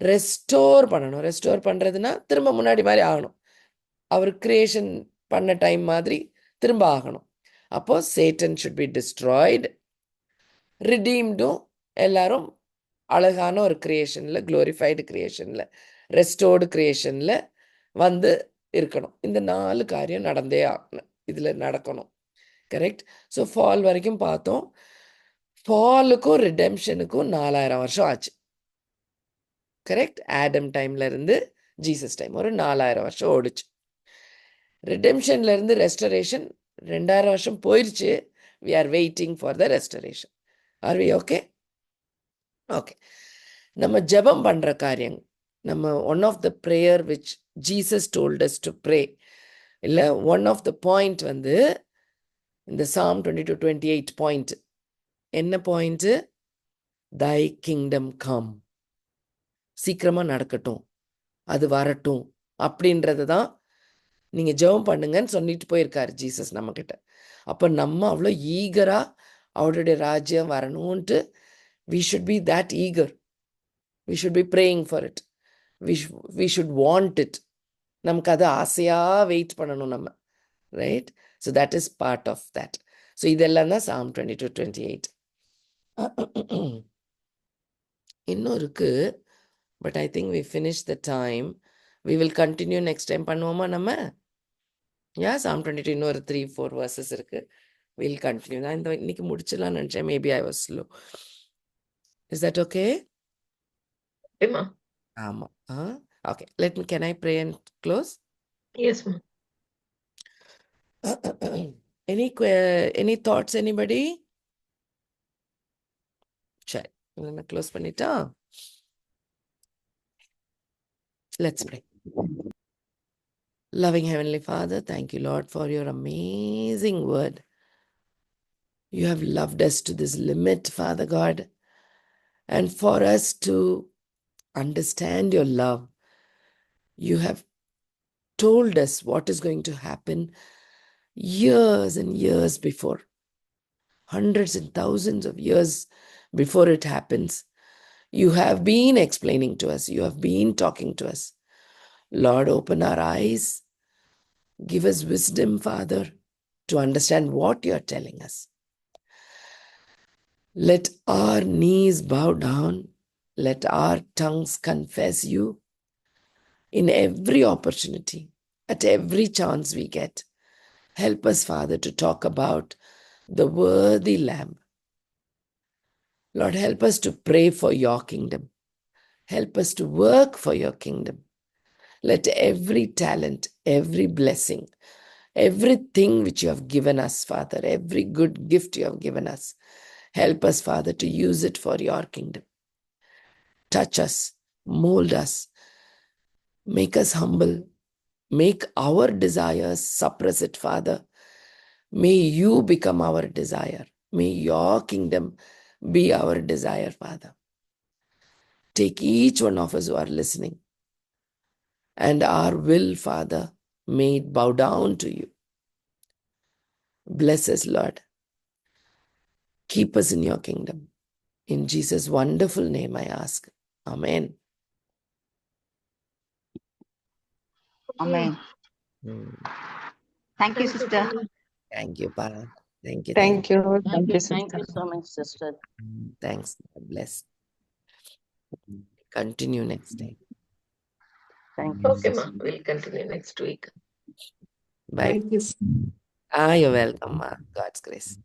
ரெஸ்டோர் பண்ணணும். ரெஸ்டோர் பண்ணுறதுனா திரும்ப முன்னாடி மாதிரி ஆகணும். அவர் கிரியேஷன் பண்ண டைம் மாதிரி திரும்ப ஆகணும். அப்போ சேட்டன் ஷுட் பி டிஸ்ட்ராய்டு. ரிடீம்டும் எல்லாரும் அழகான ஒரு கிரியேஷனில், க்ளோரிஃபைடு கிரியேஷனில், ரெஸ்டோர்டு கிரியேஷனில் வந்து இருக்கணும். இந்த 4 காரியம் நடந்தே ஆகணும், இதில் நடக்கணும். கரெக்ட். ஸோ ஃபால் வரைக்கும் பார்த்தோம். ஃபாலுக்கும் ரிடெம்ஷனுக்கும் 4000 வருஷம் ஆச்சு. கரெக்ட். ஆடம் டைம்ல இருந்து ஜீசஸ் டைம் ஒரு 4000 வருஷம் ஓடிச்சு. ரிடெம்ஷன்ல இருந்து ரெஸ்டரேஷன் 2000 வருஷம் போயிடுச்சு. We are waiting for the restoration. Are we okay? Okay. நம்ம ஜெபம் பண்ற காரியம், நம்ம one of the prayer which Jesus told us to pray இல்லை, ஒன் ஆஃப் த பாயிண்ட் வந்து இந்த Psalm 22:28 பாயிண்ட். என்ன பாயிண்ட்? Thy kingdom come. சீக்கிரமா நடக்கட்டும், அது வரட்டும் அப்படின்றது தான் நீங்க ஜெபம் பண்ணுங்கன்னு சொல்லிட்டு போயிருக்காரு ஜீசஸ் நம்ம கிட்ட. அப்ப நம்ம அவ்வளோ ஈகரா அவருடைய ராஜ்யம் வரணும்ட்டு we should be that eager. We should be praying for it. We should want it. நமக்கு அது ஆசையா வெயிட் பண்ணணும் நம்ம, right? So that is part of that. So இதெல்லாம் தான் Psalm 22:28. இன்னும் இருக்கு, but I think we finish the time. We will continue next time. பண்ணுவோமா நம்ம? Psalm 22 இன்னொரு 3-4 verses இருக்கு. Will continue. நான் இன்னைக்கு முடிச்சிடலாம்னு நினைச்சேன். Maybe I was slow. Is that okay? ஆமா. Okay, can I pray and close? Yes, ma'am. Any thoughts, anybody? சரி, நான் க்ளோஸ் பண்ணிட்டா. Let's pray. Loving Heavenly Father, thank you, Lord, for your amazing word. You have loved us to this limit, Father God, and for us to understand your love, you have told us what is going to happen years and years before, hundreds and thousands of years before it happens. You have been explaining to us. You have been talking to us. Lord, open our eyes, Give us wisdom, Father, to understand what you're telling us. Let our knees bow down. Let our tongues confess you in every opportunity, at every chance we get. Help us, Father, to talk about the worthy Lamb. Lord, help us to pray for your kingdom. Help us to work for your kingdom. Let every talent, every blessing, everything which you have given us, Father, every good gift you have given us, help us, Father, to use it for your kingdom. Touch us, mold us, make us humble, make our desires suppress it, Father. May you become our desire. May your kingdom be our desire, Father. Take each one of us who are listening, and our will, Father, may it bow down to you. Bless us, Lord. Keep us in your kingdom. In Jesus' wonderful name I ask. Amen. Amen. Hmm. Thank you, Thank you, sister. Father. Thank you, Pa. Thank you. Thank you. Thank Thank you. you, Thank sister. you so much, sister. Thanks. God bless. Continue next time. Thank you, Okay, ma. sister. We'll continue next week. Bye. Thank you. You're welcome, Ma. God's grace.